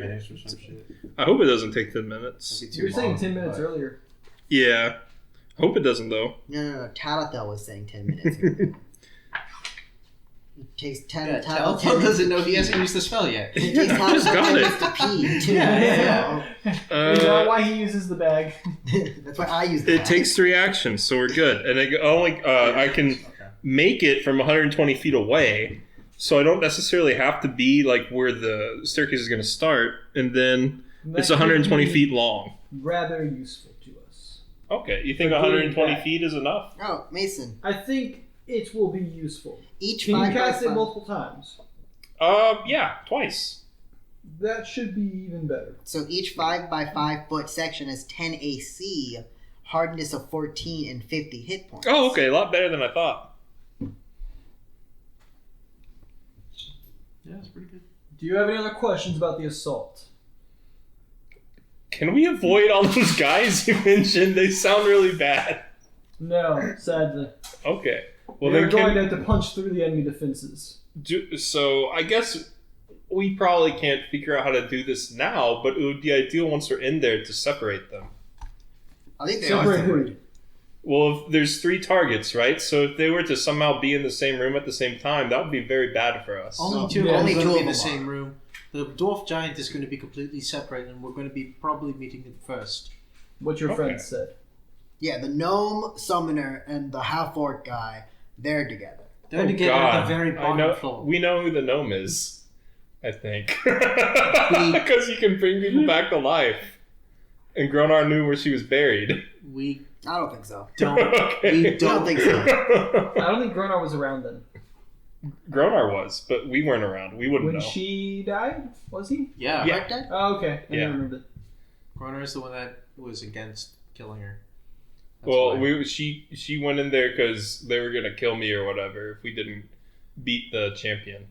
I hope it doesn't take 10 minutes. You were saying 10 minutes earlier. Yeah. I hope it doesn't, though. No. Talathel was saying 10 minutes. It takes 10 Yeah, Talathel Talathel doesn't know he hasn't used the spell yet. It takes Just Talathel got 10 it. minutes to pee, too. Yeah. Is that why he uses the bag? That's why I use It takes 3 actions, so we're good. And I can make it from 120 feet away, so I don't necessarily have to be like where the staircase is going to start, and then it's 120 feet long. Rather useful to us. Okay, you think But doing 120 that- feet is enough? Oh, Mason. I think it will be useful. Each Can you 5 by cast it 5. multiple times? Yeah, twice. That should be even better. So each 5 by 5 foot section has 10 AC, hardness of 14, and 50 hit points. Oh, okay, a lot better than I thought. Yeah, it's pretty good. Do you have any other questions about the assault? Can we avoid all those guys you mentioned? They sound really bad. No, sadly. Okay. Well, We're then going to have to punch through the enemy defenses. So I guess we probably can't figure out how to do this now, but it would be ideal once we're in there to separate them. I think they Separate are who? separated. Well, if there's 3 targets, right? So if they were to somehow be in the same room at the same time, that would be very bad for us. Only No, two yeah, of only them are two going to of be in the them same are. room. The dwarf giant is going to be completely separate, and we're going to be probably meeting them first. What your Okay. friend said. Yeah, the gnome summoner and the half-orc guy, they're together. They're Oh, together God. at the very I bottom know, floor. we know who the gnome is, I think. Because you can bring people back to life. And Gronar knew where she was buried. We I don't think so. don't. Okay. We I don't don't. think so. I don't think Gronar was around then. Gronar was, but we weren't around. We wouldn't When know. she died? Was he? Yeah. Yeah. Right, Dad? Oh, okay. I Yeah. never remember. Gronar is the one that was against killing her. That's Well, why. she went in there because they were gonna kill me or whatever if we didn't beat the champion.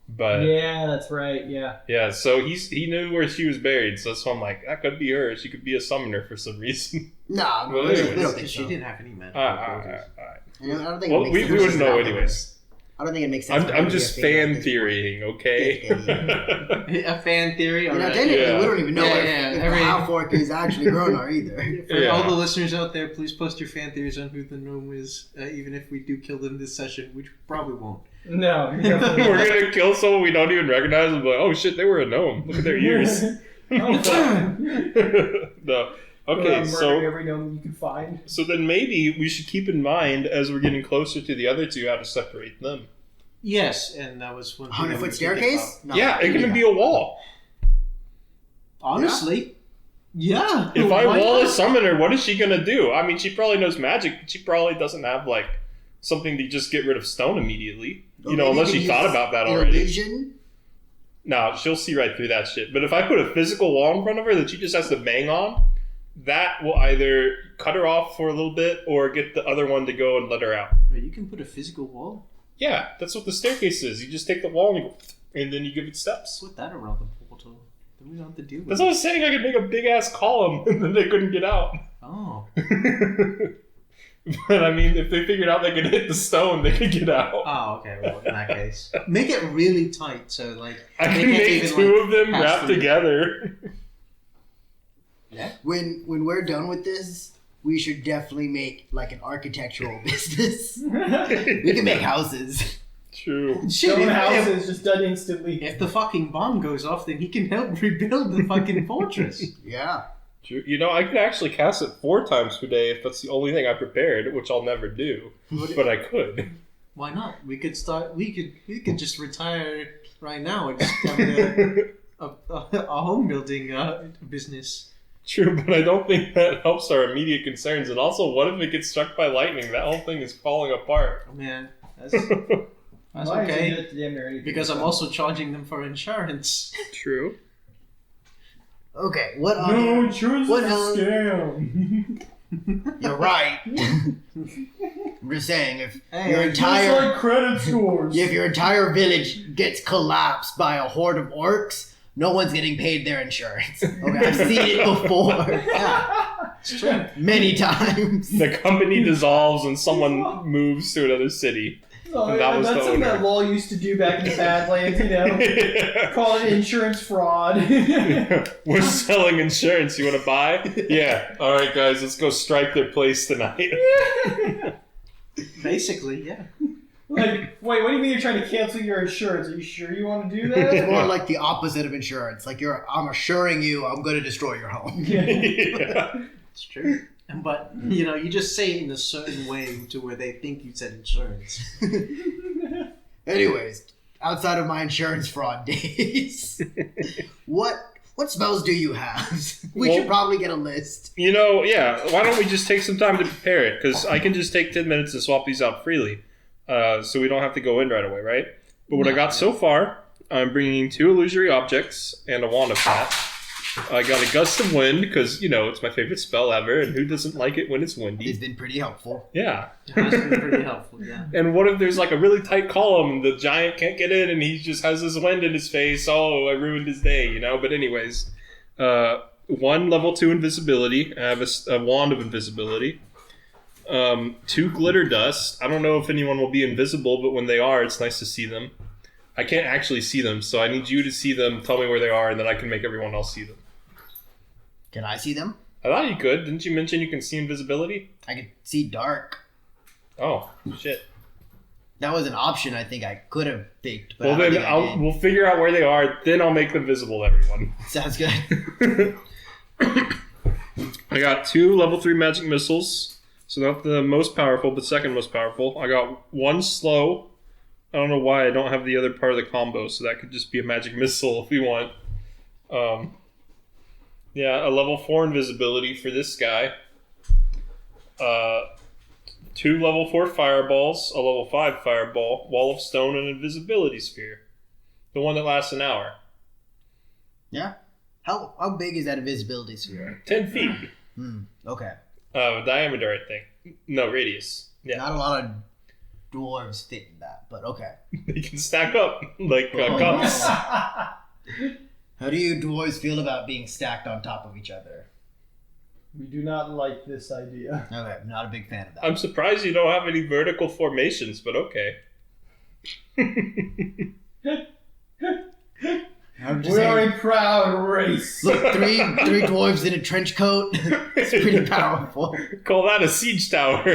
But Yeah, that's right. Yeah. yeah, so he knew where she was buried, so that's why I'm like, that could be her. She could be a summoner for some reason. No, Well, we don't anyways. think She so. didn't have any magic. Alright. I don't think Well, it we makes sense. wouldn't know anyways. I don't think it makes sense. for her I'm to be a just figure at fan this theorying, okay? A fan theory. point. You know, alright. technically, Yeah. we don't even know Yeah, if, yeah, if the every- half-orc is actually Gronar either. For Yeah. all the listeners out there, please post your fan theories on who the gnome is, even if we do kill them this session, which probably won't. No. you're definitely We're not. gonna kill someone we don't even recognize and be like, oh shit, they were a gnome. Look at their ears. Oh, fuck. No. Go Okay, out and so murder every gnome you can find. so then maybe we should keep in mind as we're getting closer to the other two how to separate them. Yes, and that was one thing that we 100-foot were thinking staircase? No, Yeah, it can be a wall. about. Honestly, yeah. If I why wall a not? summoner, what is she gonna do? I mean, she probably knows magic, but she probably doesn't have like something to just get rid of stone immediately. Or You know, maybe unless you she can thought use about that already. Illusion? No, she'll see right through that shit. But if I put a physical wall in front of her that she just has to bang on, that will either cut her off for a little bit or get the other one to go and let her out. Wait, you can put a physical wall? Yeah, that's what the staircase is. You just take the wall and, you go, and then you give it steps. Put that around the portal. Then we don't have to deal with That's it. what I was saying. I could make a big ass column and then they couldn't get out. Oh. But I mean, if they figured out they could hit the stone, they could get out. Oh, okay. Well, in that case, make it really tight so like I they can can't make even, two like, of them pass wrapped through. together. When we're done with this, we should definitely make like an architectural business. We can make houses. True. Shit, Stone if, houses just done instantly. if the fucking bomb goes off, then he can help rebuild the fucking fortress. Yeah. True. You know, I could actually cast it 4 times per day if that's the only thing I prepared, which I'll never do. But I could. Why not? We could start. We could just retire right now and just have a home building business. True, but I don't think that helps our immediate concerns. And also, what if it gets struck by lightning? That whole thing is falling apart. Oh, man, that's Why is okay. it damn near anything? Because I'm also charging them for insurance. True. Okay. What No, other? insurance What is a else? scam. You're right. I'm just saying, if Hey, your just Just entire like credit scores. if your entire village gets collapsed by a horde of orcs, no one's getting paid their insurance. Okay, I've seen it before. Yeah. It's true. Many times. The company dissolves and someone moves to another city. Oh, That was that's the something that owner. Law used to do back in the Badlands, you know? Call it insurance fraud. We're selling insurance. You want to buy? Yeah. All right, guys, let's go strike their place tonight. Basically, yeah. Like, wait, what do you mean you're trying to cancel your insurance? Are you sure you want to do It's that? more like the opposite of insurance. Like I'm assuring you, I'm going to destroy your home. Yeah. It's true. But, you just say it in a certain way to where they think you said insurance. Anyways, outside of my insurance fraud days, what spells do you have? We should probably get a list. Yeah. Why don't we just take some time to prepare it? Because I can just take 10 minutes and swap these out freely. So we don't have to go in right away, right? But what I got so far, I'm bringing 2 illusory objects and a wand of that. I got a gust of wind because, it's my favorite spell ever, and who doesn't like it when it's windy? It's been pretty helpful. Yeah. It has been pretty helpful, yeah. And what if there's like a really tight column and the giant can't get in and he just has this wind in his face? Oh, I ruined his day, But anyways, 1 level 2 invisibility. I have a wand of invisibility. 2 glitter dust. I don't know if anyone will be invisible, but when they are, it's nice to see them. I can't actually see them, so I need you to see them, tell me where they are, and then I can make everyone else see them. Can I see them? I thought you could. Didn't you mention you can see invisibility? I can see dark. Oh, shit. That was an option I think I could have picked. But Well, I don't then think I did. we'll figure out where they are, then I'll make them visible to everyone. Sounds good. I got 2 level 3 magic missiles, so not the most powerful, but second most powerful. I got 1 slow. I don't know why I don't have the other part of the combo, so that could just be a magic missile if we want. A level 4 invisibility for this guy. 2 level 4 fireballs, a level 5 fireball, wall of stone, and invisibility sphere. The one that lasts an hour. Yeah. How big is that invisibility sphere? 10 feet. Okay. Diameter, I think. No, radius. Yeah. Not a lot of dwarves fit in that, but okay. They can stack up like cups. How do you dwarves feel about being stacked on top of each other? We do not like this idea. Okay, I'm not a big fan of that. I'm surprised you don't have any vertical formations, but okay. I'm just We are saying, a proud race. look, three dwarves in a trench coat. It's pretty powerful. Call that a siege tower.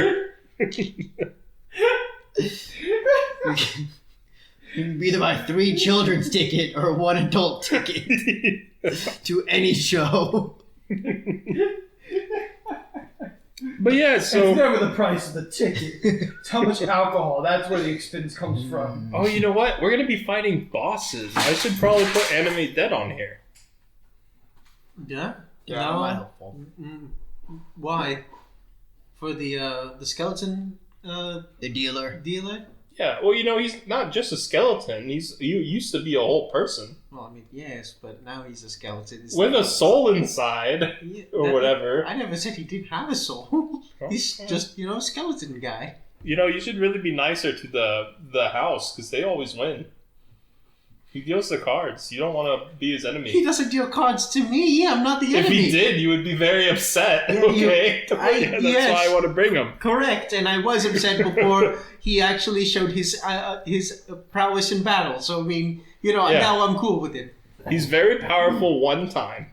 You can either buy 3 children's ticket or 1 adult ticket to any show. But yeah, It's so never the price of the ticket. It's how much alcohol. That's where the expense comes from. oh, you know what? We're gonna be fighting bosses. I should probably put Animate Dead on here. Yeah? Yeah, No. not helpful. Why? For the skeleton The dealer. dealer? Yeah, well, he's not just a skeleton. He used to be a whole person Well, I mean, yes, but now he's a skeleton. It's with a soul inside Yeah, or whatever. I never said he didn't have a soul. He's Okay. just, skeleton guy. You should really be nicer to the house because they always win. He deals the cards. You don't want to be his enemy. He doesn't deal cards to me. I'm not the If enemy. he did, you would be very upset. Yeah, Okay, I- that's yes. why I want to bring him. Correct, and I was upset before he actually showed his prowess in battle. So I mean, Yeah. now I'm cool with him. He's very powerful one time,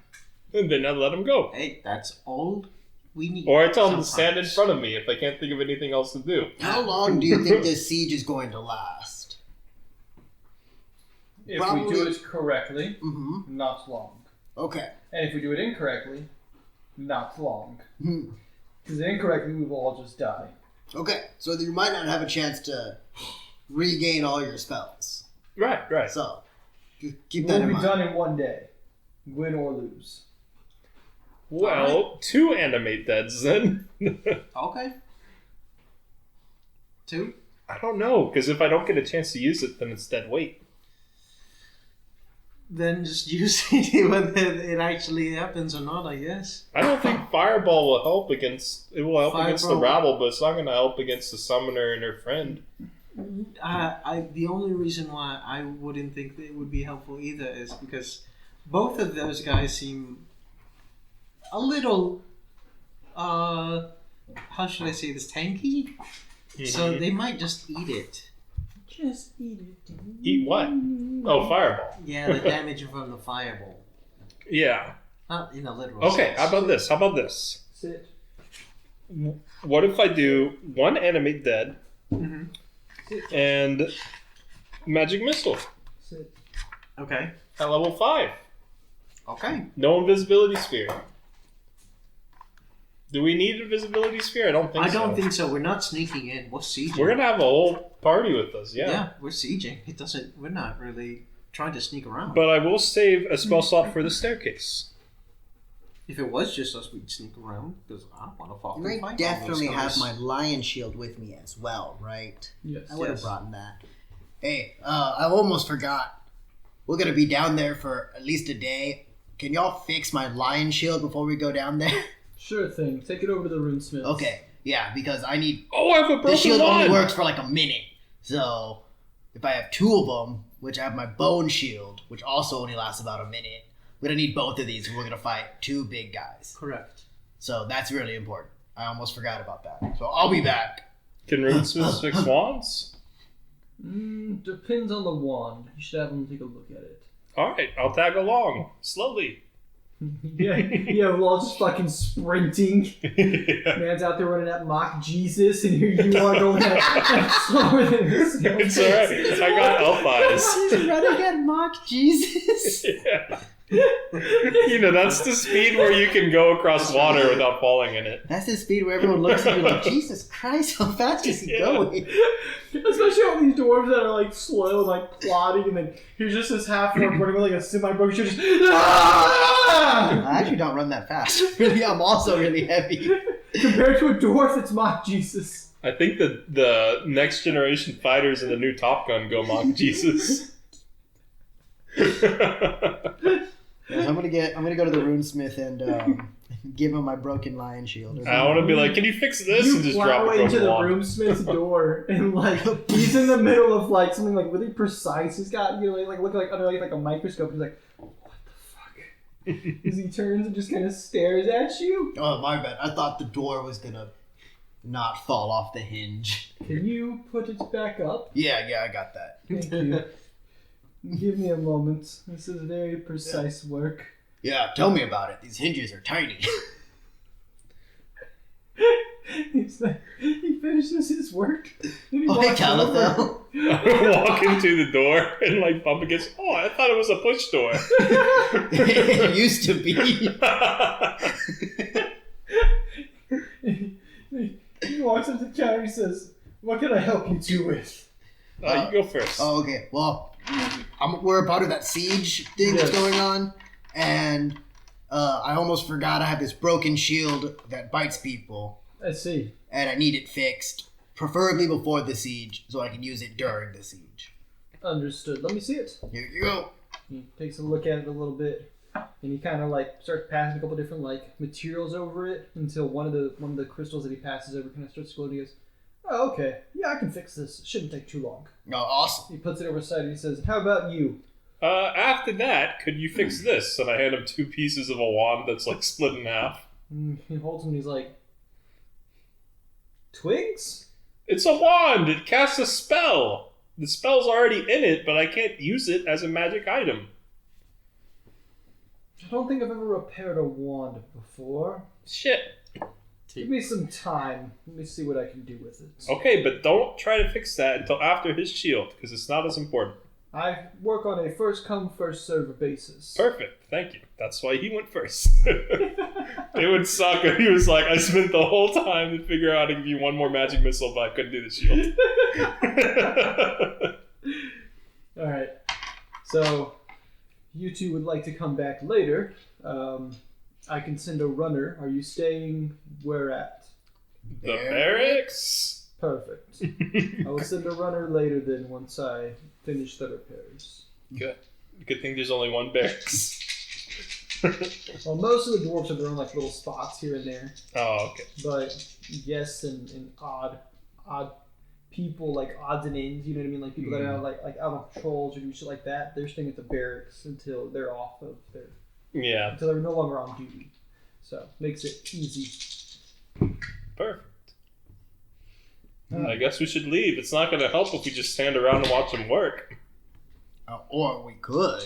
and then I let him go. Hey, that's all we need. Or I tell him to stand in sometimes. front of me if I can't think of anything else to do. How long do you think this siege is going to last? If we Probably- do it correctly, Mm-hmm. not long. Okay. And if we do it incorrectly, not long. Hmm. Because incorrectly, we will all just die. Okay, so you might not have a chance to regain all your spells. Right. So, just keep It that will in be mind. done in one day. Win or lose. Well, 2 Animate Deads then. Okay. 2. I don't know, because if I don't get a chance to use it, then it's dead weight. Then just use it whether it actually happens or not. I guess. I don't think Fireball will help against... It will help against the Fireball- rabble, but it's not going to help against the summoner and her friend. The only reason why I wouldn't think that it would be helpful either is because both of those guys seem a little how should I say this? Tanky. So they might just eat it. Just eat it. Eat what? Oh, fireball. Yeah, the damage from the fireball. Yeah. Not in a literal Okay, sense. how about this? Sit. What if I do one enemy dead and magic missile Sit. Okay. at level 5? Okay. No invisibility sphere. Do we need invisibility sphere? I don't think so. I don't think so. We're not sneaking in. We're sieging. We're gonna have a whole party with us, Yeah, we're sieging. It doesn't. We're not really trying to sneak around. But I will save a spell slot for the staircase. If it was just us, we'd sneak around because I don't want to fall. And I definitely have my lion shield with me as well, right? Yes. I would have brought that. Hey, I almost forgot. We're gonna be down there for at least a day. Can y'all fix my lion shield before we go down there? Sure thing. Take it over to the runesmith. Okay, yeah, because I need. Oh, I have a broken The shield only one! works for like a minute, so if I have 2 of them, which I have my bone shield, which also only lasts about a minute, we're gonna need both of these, and we're gonna fight 2 big guys. Correct. So that's really important. I almost forgot about that. So I'll be back. Can runesmiths fix wands? Depends on the wand. You should have them take a look at it. Alright, I'll tag along. Slowly. Yeah, we're all just fucking sprinting. Yeah. Man's out there running at mock Jesus, and here you are going at slower than this. It's alright. I got elf eyes. He's running at mock Jesus. Yeah. You know, that's the speed where you can go across water without falling in it. That's the speed where everyone looks at you like, Jesus Christ, how fast is he Yeah. going? Especially all these dwarves that are like slow and like plodding, and then here's just this half orc running with like a semi-broken shield, just ah! I actually don't run that fast. Really, I'm also really heavy. Compared to a dwarf, it's mock Jesus. I think that the next generation fighters in the new Top Gun go mock Jesus. Yes, I'm gonna go to the runesmith and give him my broken lion shield. I want to be like, can you fix this? You And just plow drop a into broken the wand. roomsmith's door, and like he's in the middle of like something like really precise. He's got like look like under like a microscope. He's like, what the fuck? As he turns and just kind of stares at you. Oh, my bad. I thought the door was gonna not fall off the hinge. Can you put it back up? Yeah, I got that. Thank you. Give me a moment. This is very precise work. Yeah, tell me about it. These hinges are tiny. He's like, he finishes his work. And he Oh, hey, walks over. Talathel. Walk into the door and like bump against. Oh, I thought it was a push door. It used to be. He walks up to the counter and he says, what can I help you two with? You go first. Oh, okay. Well, we're a part of that siege thing that's Yes. going on, and I almost forgot I have this broken shield that bites people, I see. and I need it fixed, preferably before the siege, so I can use it during the siege. Understood. Let me see it. Here you go. He takes a look at it a little bit, and he kind of like starts passing a couple different like materials over it until one of the crystals that he passes over kind of starts glowing. He goes, "Oh, okay. Yeah, I can fix this. It shouldn't take too long." Oh, awesome. He puts it over his side and he says, "How about you?" After that, could you fix this? And I hand him 2 pieces of a wand that's like split in half. He holds them and he's like, "Twigs?" It's a wand. It casts a spell. The spell's already in it, but I can't use it as a magic item. I don't think I've ever repaired a wand before. Shit. Give me some time. Let me see what I can do with it. Okay, but don't try to fix that until after his shield, because it's not as important. I work on a first come, first serve basis. Perfect. Thank you. That's why he went first. It would suck if he was like, I spent the whole time to figure out how to give you one more magic missile, but I couldn't do the shield. Alright. So, you two would like to come back later. I can send a runner. Are you staying where at? The barracks? Perfect. I will send a runner later then once I finish the repairs. Good. Good thing there's only one barracks. Well, most of the dwarves have their own like little spots here and there. Oh, okay. But yes, and odd people, like odds and ends, you know what I mean? Like people that are like out on patrols or do shit like that, they're staying at the barracks until they're off of their Yeah. until they're no longer on duty. So makes it easy. Perfect. I guess we should leave. It's not going to help if we just stand around and watch them work. Or we could.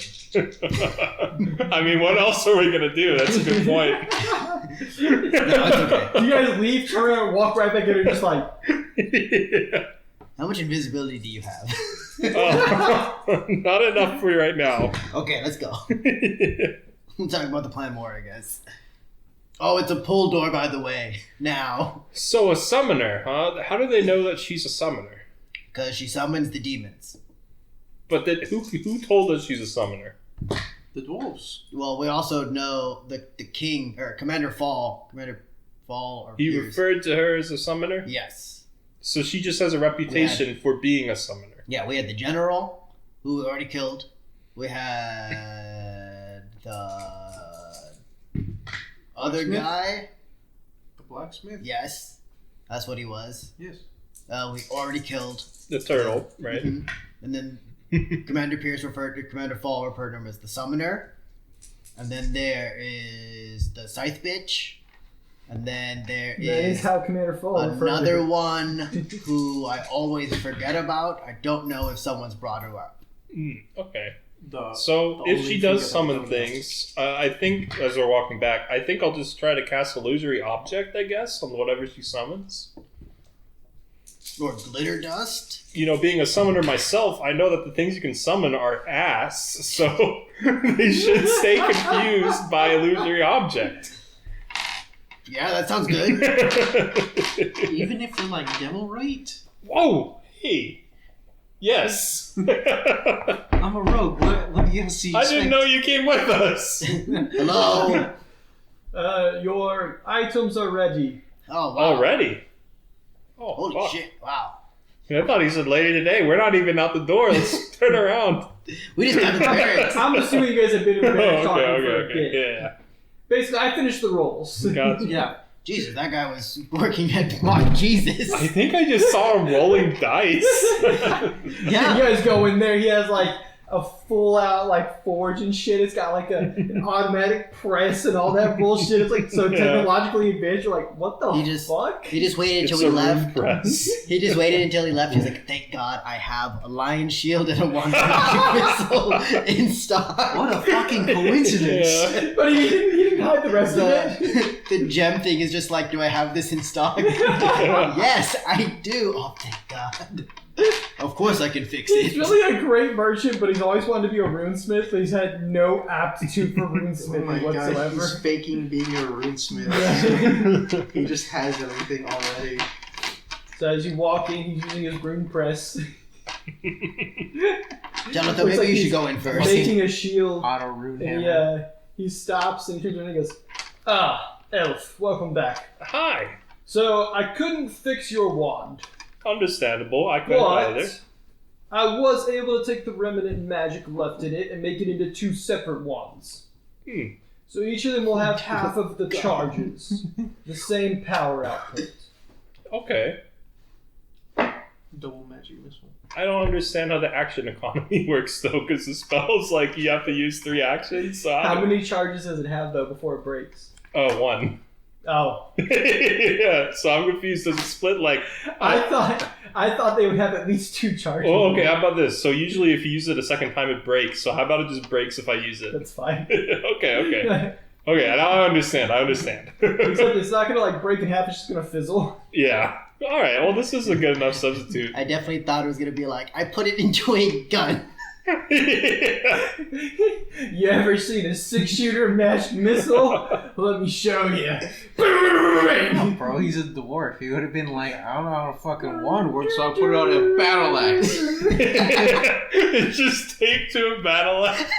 I mean, what else are we going to do? That's a good point. No, it's okay. You guys leave, turn around, walk right back in, and just like. Yeah. How much invisibility do you have? Not enough for you right now. Okay, let's go. We'll talk about the plan more, I guess. Oh, it's a pull door, by the way. Now. So a summoner, huh? How do they know that she's a summoner? Because she summons the demons. But then who told us she's a summoner? The dwarves. Well, we also know the king, or Commander Fall. Or He Pierce. referred to her as a summoner? Yes. So she just has a reputation for being a summoner. Yeah, we had the general, who we already killed. We had the other Blacksmith? guy. The blacksmith? Yes, that's what he was. Yes. We already killed. The turtle, right? Mhm. And then Commander Pierce Commander Fall referred to him as the summoner. And then there is the scythe bitch. And then there That is is how Commander Fall referred to another her. one who I always forget about. I don't know if someone's brought her up. Okay. The So the if only she thing does that summon comes things, I think as we're walking back, I think I'll just try to cast illusory object, I guess, on whatever she summons. Or glitter dust. You know, being a summoner myself, I know that the things you can summon are ass, so they should stay confused by illusory object. Yeah, that sounds good. Even if they're like demo rate? Whoa! Hey! Yes! I'm a rogue. What do you see? I didn't know you came with us! Hello. Your items are ready. Oh wow. Already? Oh, Holy fuck. shit! Wow. I thought he said later today. We're not even out the door. Let's turn around. We just got to the barracks. I'm assuming you guys have been in the barracks talking for a bit. Yeah. Basically, I finished the rolls. Gotcha. Yeah. Jesus, that guy was working at Mock Jesus. I think I just saw him rolling dice. You guys go in there. He has like a full out like forge and shit. It's got like an automatic press and all that bullshit. It's like so Yeah. technologically advanced. You're like, what the fuck? He just waited It's until a we rune left. press. He just waited until he left. He's like, thank God I have a lion shield and a wandering missile in stock. What a fucking coincidence. Yeah. But he didn't hide the rest of it. The gem thing is just like, do I have this in stock? Yes, I do. Oh, thank God. Of course I can fix He's it. really a great merchant, but he's always wanted to be a runesmith, but he's had no aptitude for Oh runesmithing my god, whatsoever. he's faking being a runesmith. He just has everything already. So as you walk in, he's using his rune press, Jonathan, Looks maybe like you he's should go in first. making a shield. Auto rune And hammer. he stops and he turns around and he goes, "Ah, elf, welcome back. Hi. So I couldn't fix your wand, Understandable. I couldn't either. but I was able to take the remnant magic left in it and make it into 2 separate wands. So each of them will have half of the charges, the same power output. Okay. Double magic missile. I don't understand how the action economy works though, because the spell's like you have to use 3 actions. So How many charges does it have though before it breaks? 1. Oh, Yeah. So I'm confused. Does it split like? I thought they would have at least 2 charges. Oh, okay. How about this? So usually, if you use it a second time, it breaks. So how about it just breaks if I use it? That's fine. Okay. Okay. Now I understand. Except it's not gonna like break in half. It's just gonna fizzle. Yeah. All right. Well, this is a good enough substitute. I definitely thought it was going to be like, I put it into a gun. Yeah. You ever seen a 6-shooter matched missile? Let me show you. No, bro, he's a dwarf. He would have been like, I don't know how a fucking wand works, so I put it on a battle axe. It's just taped to a battle axe.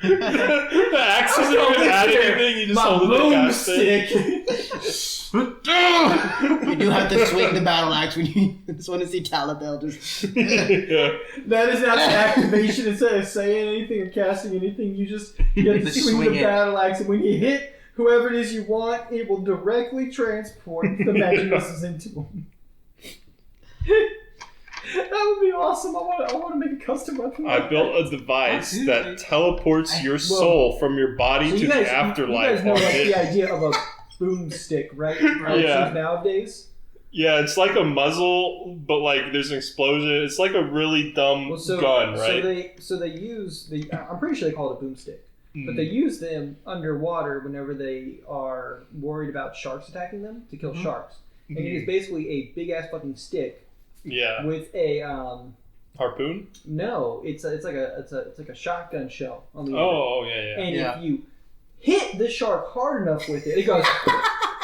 The axe isn't even adding anything. You just My hold it and cast it. boomstick. You do have to swing the battle axe when you just want to see Talathel just... Yeah. That is not the activation. Instead of saying anything or casting anything, you have to Just swing swing the it. battle axe, and when you hit whoever it is you want, it will directly transport the magic missiles into them. That would be awesome. I want to make a custom weapon. I like built that. a device that teleports your Well, soul from your body So to you the guys, afterlife. You guys know on like it. the idea of boomstick, right? Right. Yeah. Nowadays. Yeah, it's like a muzzle, but like there's an explosion. It's like a really dumb gun, right? So they use the. I'm pretty sure they call it a boomstick, but they use them underwater whenever they are worried about sharks attacking them to kill sharks. And it is basically a big ass fucking stick. Yeah. With a harpoon? No, it's like a shotgun shell on the end. Oh, yeah. And if you hit the shark hard enough with it, it goes.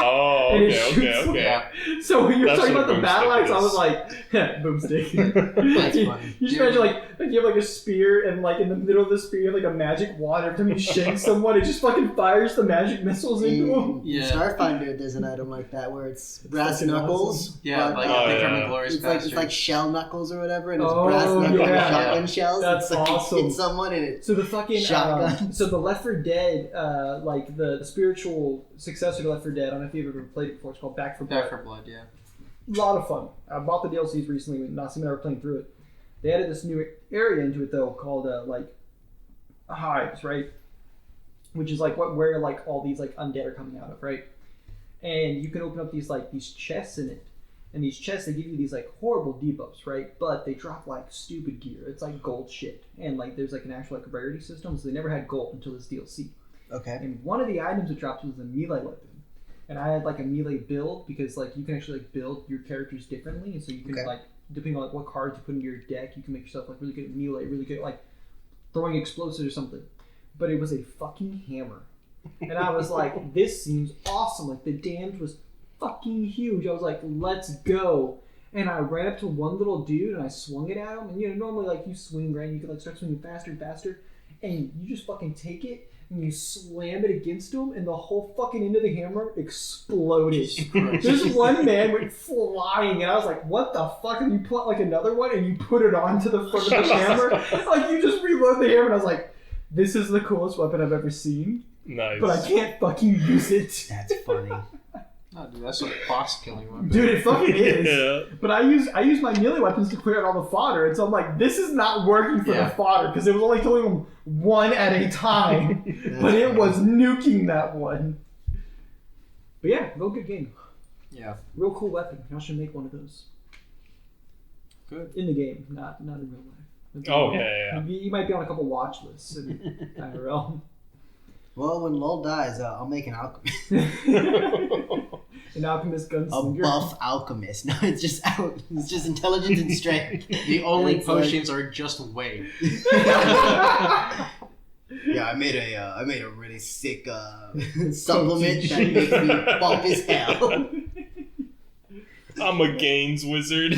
Oh, and okay. So when you're That's talking what about the battle boomstick axe, I is. was like, boomstick. That's you, funny. you just imagine like you have like a spear, and like in the middle of the spear, you have like a magic wand. Every time you shank someone, it just fucking fires the magic missiles into them. Yeah. Starfinder does an item like that where it's brass fucking knuckles. awesome. Yeah, but, like Oh, the yeah. German Glorious it's like shell knuckles or whatever, and it's Oh, brass knuckles yeah. and shotgun shells. That's it's like awesome. you hit someone and it's So the fucking Shotgun. so the Left 4 Dead, like the spiritual successor to Left 4 Dead. I don't know if you've ever played it before. It's called Back 4 Blood. Back for Blood, yeah. A lot of fun. I bought the DLCs recently. Nassim and I were playing through it. They added this new area into it though called like hives, right? Which is like where like all these like undead are coming out of, right? And you can open up these chests in it. And these chests, they give you these like horrible debuffs, right? But they drop like stupid gear. It's like gold shit. And like there's like an actual like rarity system, so they never had gold until this DLC. okay. And one of the items it drops was a melee weapon. And I had like a melee build because like you can actually like build your characters differently, and so you can Okay. like depending on like what cards you put into your deck, you can make yourself like really good at melee, really good at like throwing explosives or something. But it was a fucking hammer, and I was like, this seems awesome. Like the damage was fucking huge. I was like, let's go. And I ran up to one little dude and I swung it at him. And you know, normally like you swing, right? You can like start swinging faster and faster, and you just fucking take it and you slam it against him, and the whole fucking end of the hammer exploded. This one man went flying, and I was like, what the fuck? And you pull out like another one and you put it onto the front of the hammer. Like you just reload the hammer, and I was like, this is the coolest weapon I've ever seen, Nice. but I can't fucking use it. That's funny. Oh, dude, that's like boss killing weapon. Dude, it fucking is. Yeah. But I use my melee weapons to clear out all the fodder, and so I'm like, this is not working for Yeah. the fodder, because it was only killing them one at a time, but it funny. was nuking that one. But yeah, real good game. Yeah. Real cool weapon. I should make one of those. Good. In the game, not in real life. Oh, yeah. You might be on a couple watch lists in IRL. Well, when Lol dies, I'll make an alchemist. An alchemist A gunslinger. buff alchemist. No, it's just intelligence and strength. The only It's like- potions are just whey. Yeah, I made a really sick supplement that makes me bump as hell. I'm a Gaines wizard.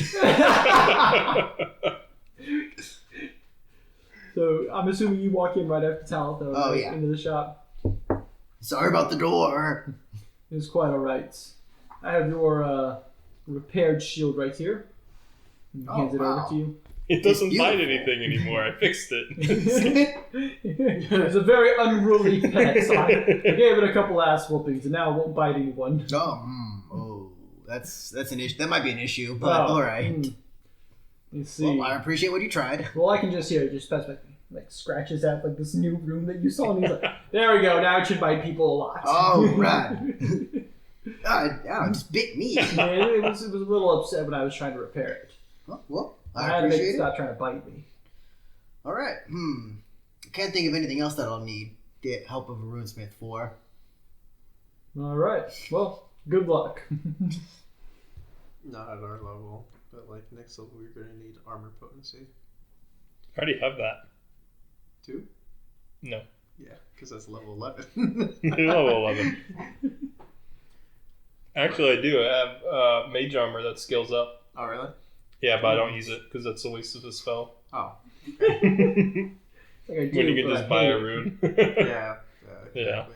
So I'm assuming you walk in right after Talathel Oh, right, yeah. into the shop. Sorry about the door. It's quite alright. I have your repaired shield right here. And Oh, hands it wow. over to you. It doesn't It's bite beautiful. anything anymore. I fixed it. It's a very unruly pet, so I gave it a couple ass whoopings, and now it won't bite anyone. Oh, that's an issue. That might be an issue, but all right. Let's see. Well, I appreciate what you tried. Well, I can just hear it just specify, like scratches at like this new room that you saw, and he's like, "There we go. Now it should bite people a lot." Oh, right. It just bit me. Yeah, it was a little upset when I was trying to repair it. Well, I I had to make it appreciate it. stop trying to bite me. All right. I can't think of anything else that I'll need the help of a runesmith for. All right. Well, good luck. Not at our level, but like next level, we're gonna need armor potency. I already have that. 2? No. Yeah, because that's level 11. Level 11. Actually, I do. I have mage armor that scales up. Oh, really? Yeah, but I don't use it because that's a waste of a spell. Oh, When Like I do, you can but just I buy hate a it. rune. yeah. Yeah. Exactly.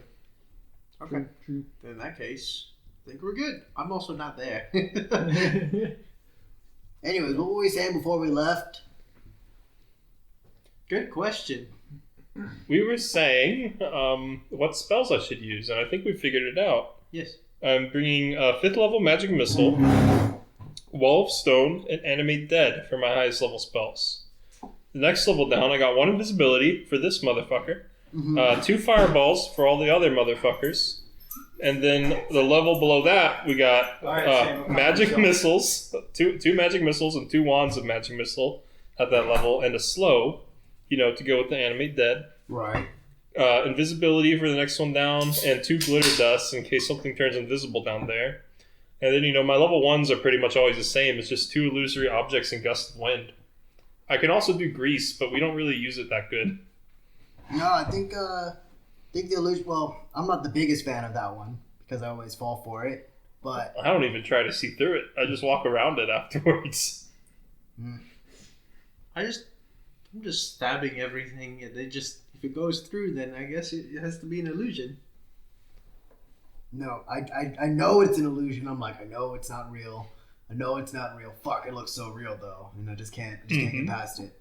Okay. True. In that case, I think we're good. I'm also not there. Anyways, what were we saying before we left? Good question. We were saying what spells I should use, and I think we figured it out. Yes. I'm bringing a 5th level magic missile, Wall of Stone, and Animate Dead for my highest level spells. The next level down, I got 1 invisibility for this motherfucker, 2 fireballs for all the other motherfuckers, And then the level below that, we got magic missiles, two magic missiles and 2 wands of magic missile at that level, and a slow, to go with the animate dead. Right. Invisibility for the next one down, and 2 glitter dusts in case something turns invisible down there. And then, my level 1s are pretty much always the same. It's just 2 illusory objects and gust of wind. I can also do grease, but we don't really use it that good. No, I think the illusion. Well, I'm not the biggest fan of that one because I always fall for it. But I don't even try to see through it. I just walk around it afterwards. I'm just stabbing everything, and if it goes through, then I guess it has to be an illusion. no, I know it's an illusion. I'm like, I know it's not real. I know it's not real. Fuck, it looks so real though, and I just can't get past it.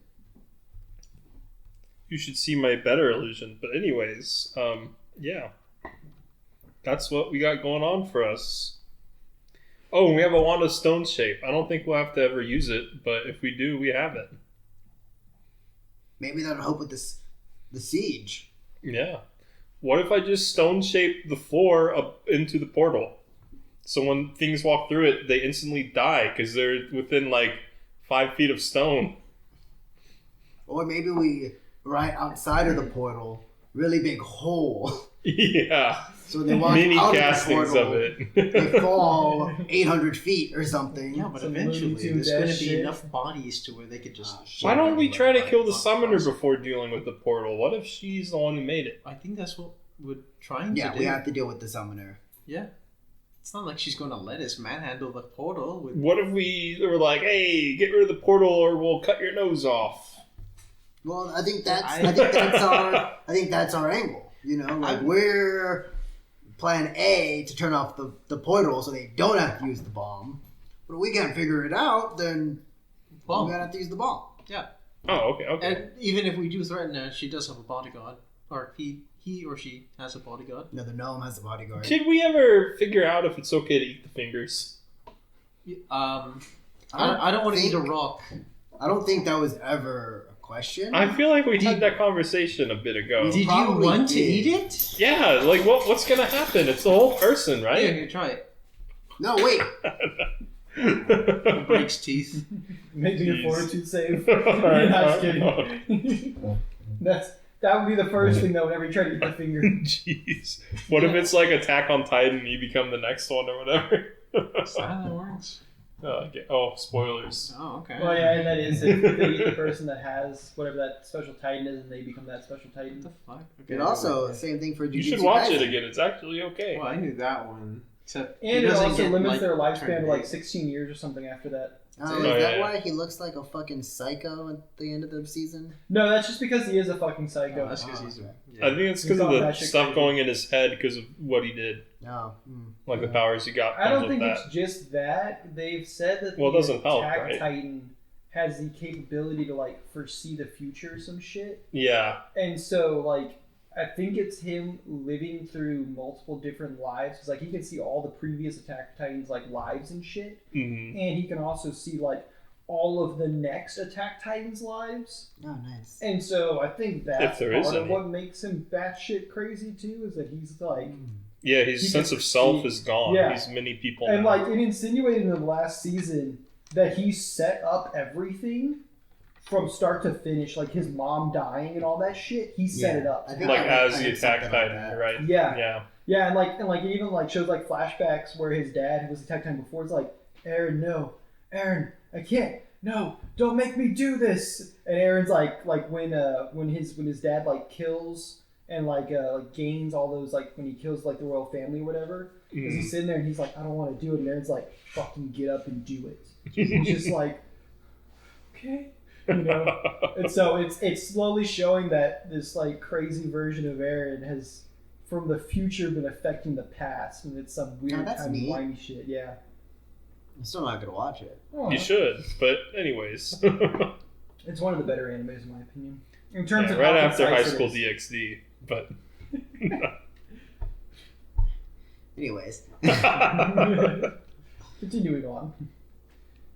You should see my better illusion. But anyways, yeah. That's what we got going on for us. Oh, and we have a wand of stone shape. I don't think we'll have to ever use it, but if we do, we have it. Maybe that'll help with the siege. Yeah. What if I just stone shape the floor up into the portal? So when things walk through it, they instantly die because they're within 5 feet of stone. Or maybe we, right outside of the portal, really big hole. Yeah. So they walk mini out castings of the portal, of it. they fall 800 feet or something. Yeah, but Some eventually Looney Tunes there's going to ass be shit. enough bodies to where they could just. Why don't we try to kill the summoner before dealing with the portal? What if she's the one who made it? I think that's what we're trying Yeah, to do. we have to deal with the summoner. Yeah. It's not like she's going to let us manhandle the portal. What if we were like, hey, get rid of the portal or we'll cut your nose off? Well, I think that's our angle. We're plan A to turn off the portal so they don't have to use the bomb. But if we can't figure it out, then we're gonna have to use the bomb. Yeah. Oh, okay. And even if we do threaten her, she does have a bodyguard. Or he or she has a bodyguard. No, the gnome has a bodyguard. Did we ever figure out if it's okay to eat the fingers? I don't want to eat a rock. I don't think that was ever a question. I feel like we had that conversation a bit ago. Did you probably want to did. eat it? Yeah, what's gonna happen? It's the whole person, Yeah, right? here, try it. No, wait. It breaks teeth. Make me a Jeez. fortitude save. Alright, Not just kidding. That would be the first thing though. Whenever you try to eat the finger. Jeez. What if it's like Attack on Titan and you become the next one or whatever? Is that how that works? Okay. Oh, spoilers. Oh, okay. Well, yeah, and that is if they eat the person that has whatever that special titan is, and they become that special titan. What the fuck? Okay, And also, same thing for Jujutsu You should watch it Kaisen. again. It's actually okay. Well, I knew that one. Except And he it doesn't also get, limits their turned lifespan to like big. 16 years or something after that. Oh, Oh, is that yeah. why he looks like a fucking psycho at the end of the season? No, that's just because he is a fucking Oh, psycho. that's because he's. okay. I think it's because He's of all the batshit stuff crazy. going in his head because of what he did. No. Like the powers he got. I don't comes think with it's just that. They've said that Well, it the doesn't help, Attack right? Titan has the capability to like foresee the future or some shit. Yeah. And so like I think it's him living through multiple different lives because like he can see all the previous Attack Titans like lives and shit, hmm and he can also see like all of the next Attack Titans lives. Oh, nice. And so I think that's If there part is of any. what makes him batshit crazy too, is that he's like, Yeah, his He sense can of self see- is gone. yeah. He's many people and now. like it insinuated in the last season that he set up everything from start to finish, like his mom dying and all that shit. He set Yeah. it up. I think Like I as read the Attack something like Titan, that. right? Yeah. Yeah. Yeah, and like it even like shows like flashbacks where his dad, who was Attack Titan before, is like, Aaron, no, Aaron, I can't. No, don't make me do this. And Aaron's like when his dad like kills and like gains all those like when he kills like the royal family or whatever. Because he's sitting there and he's like, I don't want to do it. And Aaron's like, fucking get up and do it. He's just like, okay, you know. And so it's slowly showing that this like crazy version of Aaron has from the future been affecting the past, and it's some weird that's kind of neat. whiny shit. Yeah. I'm still not gonna watch it. Oh, You should, but anyways. It's one of the better animes in my opinion. In terms Yeah, of right how after High concise it School is. DxD, but Anyways. Continuing on.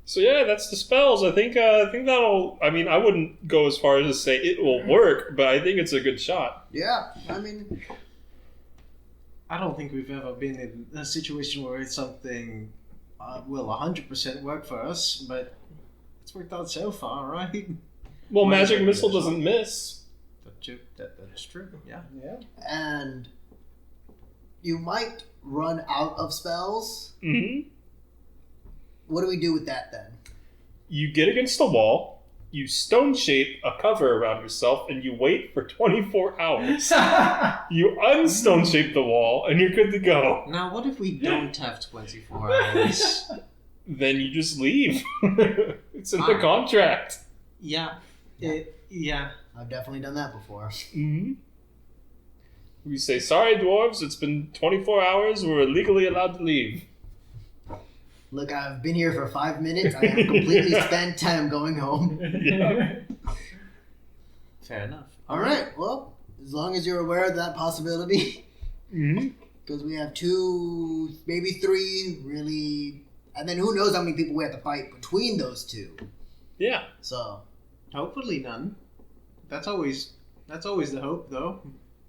so yeah, that's the spells. I think that'll. I mean, I wouldn't go as far as to say it will work, but I think it's a good shot. Yeah, I mean, I don't think we've ever been in a situation where something will 100% work for us, but it's worked out so far, right? Well, magic missile doesn't miss. That's true, yeah. And you might run out of spells. Mm-hmm. What do we do with that then? You get against the wall, you stone shape a cover around yourself, and you wait for 24 hours. You unstone shape the wall, and you're good to go. Now, what if we don't have 24 hours? Then you just leave. It's in the contract. Yeah. Yeah. I've definitely done that before. Mm-hmm. We say, sorry, dwarves, it's been 24 hours, we're legally allowed to leave. Look, I've been here for 5 minutes. I have completely spent time going home. Yeah. Fair enough. All right. Well, as long as you're aware of that possibility, because we have 2, maybe 3, really, and then who knows how many people we have to fight between those 2. Yeah. So, Hopefully none. That's always the hope, though.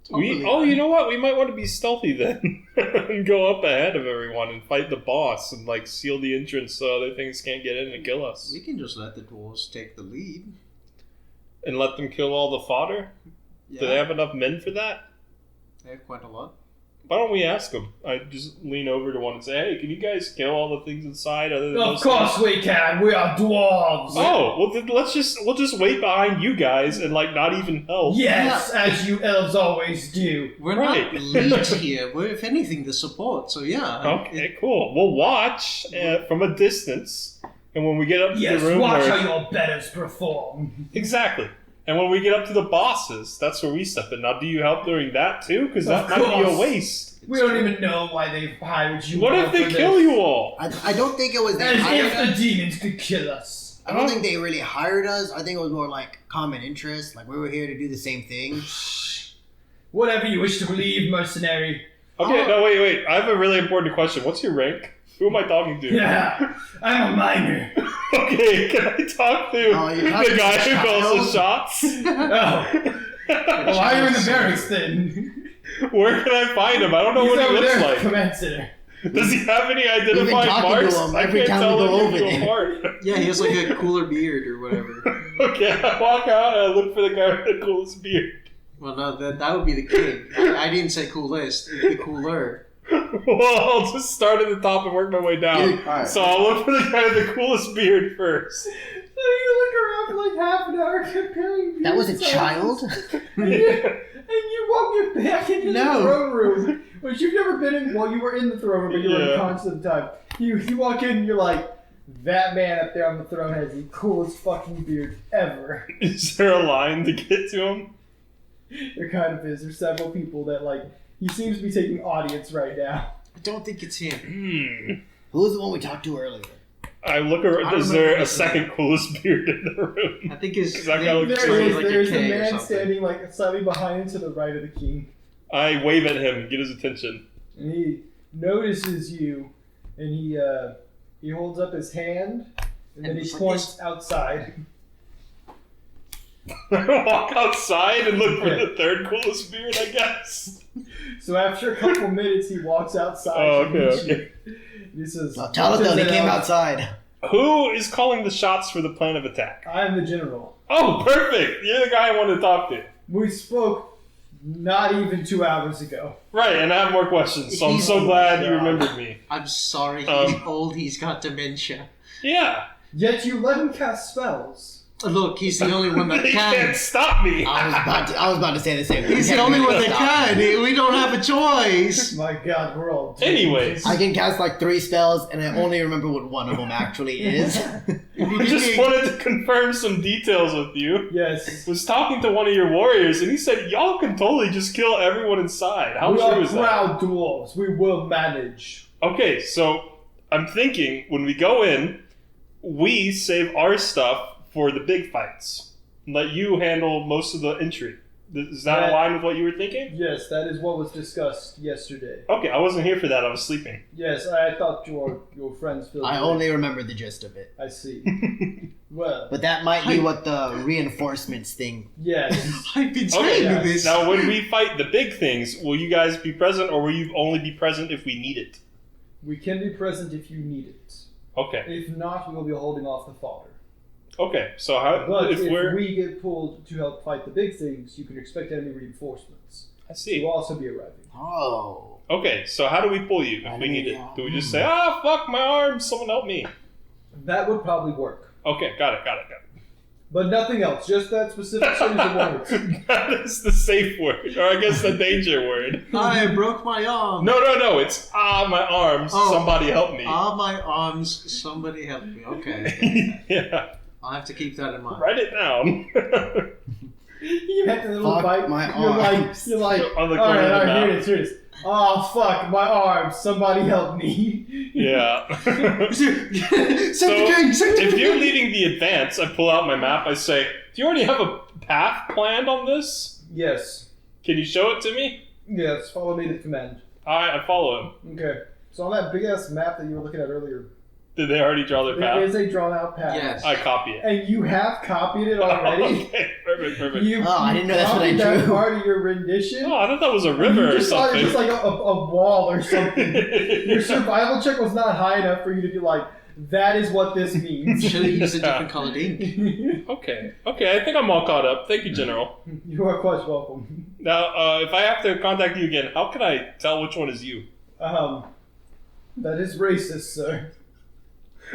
You know what? We might want to be stealthy then and go up ahead of everyone and fight the boss and like seal the entrance so other things can't get in and kill us. We can just let the dwarves take the lead. And let them kill all the fodder? Yeah. Do they have enough men for that? They have quite a lot. Why don't we ask them? I just lean over to one and say, hey, can you guys kill all the things inside other than Of those course things? we can. We are dwarves. Oh, well then we'll just wait behind you guys and like not even help. Yes, as you elves always do. We're Right. not lead here. We're, if anything, the support. So yeah. Okay, cool. We'll watch from a distance, and when we get up to Yes, the room watch where... how your betters perform. Exactly. And when we get up to the bosses, that's where we step in. Now, do you help during that too? Because that Of might be a course. waste. We don't even know why they hired you. What if they kill you all? I don't think it was they As hired if the us. demons could kill us. I don't think they really hired us. I think it was more like common interest. Like we were here to do the same thing. Whatever you wish to believe, mercenary. Okay, no, wait. I have a really important question. What's your rank? Who am I talking to? Yeah, I'm a miner. Okay, can I talk to Oh, you're talking the guy to who calls the Child? shots? Oh, why are you in the barracks then? Where can I find him? I don't know He's what he over looks there, like. command center. Does he have any identified talking to marks? him I every can't time tell we go them over there. apart. Yeah, he has like a cooler beard or whatever. Okay, I walk out and I look for the guy with the coolest beard. Well, no, that would be the king. I didn't say coolest. It'd be cooler. Well, I'll just start at the top and work my way down. Dude, alright. So I'll look for the guy with the coolest beard first. So you look around for like half an hour comparing. That was a beard child. sizes. And you walk back into No. the throne room, which you've never been in. Well, you were in the throne room, but you were Yeah. unconscious at the time. You walk in, and you're like, that man up there on the throne has the coolest fucking beard ever. Is there a line to get to him? There kind of is. There's several people that like. He seems to be taking audience right now. I don't think it's him. Who was the one we talked to earlier? I look around. I Is remember there a this second coolest beard in the room? I think his That guy name looks is There is. like a There's the K or man something. standing like slightly behind him to the right of the king. I wave at him and get his attention. And he notices you, and he holds up his hand, and then And he it's like points outside. I walk outside and look for the third coolest beard, I guess. So after a couple minutes, he walks outside. Oh, to meet okay. you. And he says, No, Talathel, he came outside. Who is calling the shots for the plan of attack? I'm the general. Oh, perfect! You're the guy I wanted to talk to. We spoke not even 2 hours ago. Right, and I have more questions, so I'm He's- so glad you God. remembered me. I'm sorry, he's old, he's got dementia. Yeah. Yet you let him cast spells. Look, he's the only one that He can. can't stop me. I was about to say the same thing. He's the only one that can. We don't have a choice. My God, we're all dead. Anyways. I can cast like 3 spells, and I only remember what one of them actually is. I just wanted to confirm some details with you. Yes. Was talking to one of your warriors, and he said y'all can totally just kill everyone inside. How We true are is that? proud dwarves. We will manage. Okay, so I'm thinking when we go in, we save our stuff for the big fights. Let you handle most of the entry. Does that align with what you were thinking? Yes, that is what was discussed yesterday. Okay, I wasn't here for that. I was sleeping. Yes, I thought your friends filled I you only in. remember the gist of it. I see. Well, But that might be what the reinforcements thing. yes. I've been Okay, saying yeah. this. now when we fight the big things, will you guys be present, or will you only be present if we need it? We can be present if you need it. Okay. If not, we will be holding off the fodder. Okay. So how But if if we're we get pulled to help fight the big things, you can expect enemy reinforcements. I They see. will also be arriving. Oh. Okay, so how do we pull you if we need it? Do we just say, "Ah, fuck my arms, someone help me"? That would probably work. Okay, got it. But nothing else, just that specific series of words. That is the safe word, or I guess the danger word. I broke my arm. No, it's my arms, Oh. somebody help me. My arms. Somebody help me. Okay. Yeah, I'll have to keep that in mind. write it down. You have the little Fuck bite. my You're arms. like, On the all corner of the right, mouth. here it is. Oh fuck, my arms! Somebody help me! Yeah. Save the king! So, Save the if you're king! leading the advance, I pull out my map. I say, "Do you already have a path planned on this? Yes, Can you show it to me?" yes. Follow me to command. I follow him. Okay. So on that big ass map that you were looking at earlier, Did they already draw their there path? is a drawn out path. Yes. I copy it. And you have copied it already. Okay, perfect. You Oh, I didn't know that's what I copied that drew. part of your rendition. Oh, I thought that was a and river you or just thought it was something. like a wall or something. Your survival check was not high enough for you to be like, that is what this means. Should have used a different colored ink. Okay, I think I'm all caught up. Thank you, General. You are quite welcome. Now, if I have to contact you again, how can I tell which one is you? That is racist, sir.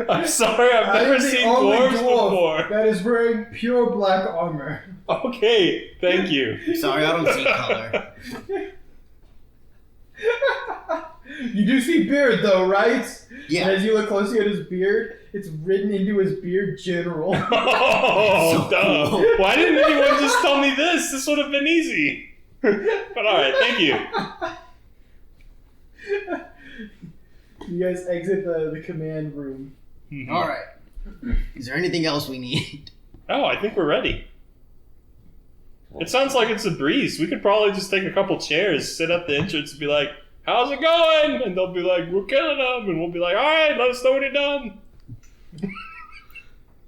I'm sorry, I've I never am the seen only dwarves dwarf before. that is wearing pure black armor. Okay, thank you. Sorry, I don't see color. You do see beard though, right? Yeah. And as you look closely at his beard, it's written into his beard general. Oh, So duh. cool. Why didn't anyone just tell me this? This would have been easy. But alright, thank you. You guys exit the command room. All right. Is there anything else we need? Oh, I think we're ready. It sounds like it's a breeze. We could probably just take a couple chairs, sit at the entrance, and be like, "How's it going?" And they'll be like, "We're killing them," and we'll be like, "All right, let us know when you're done."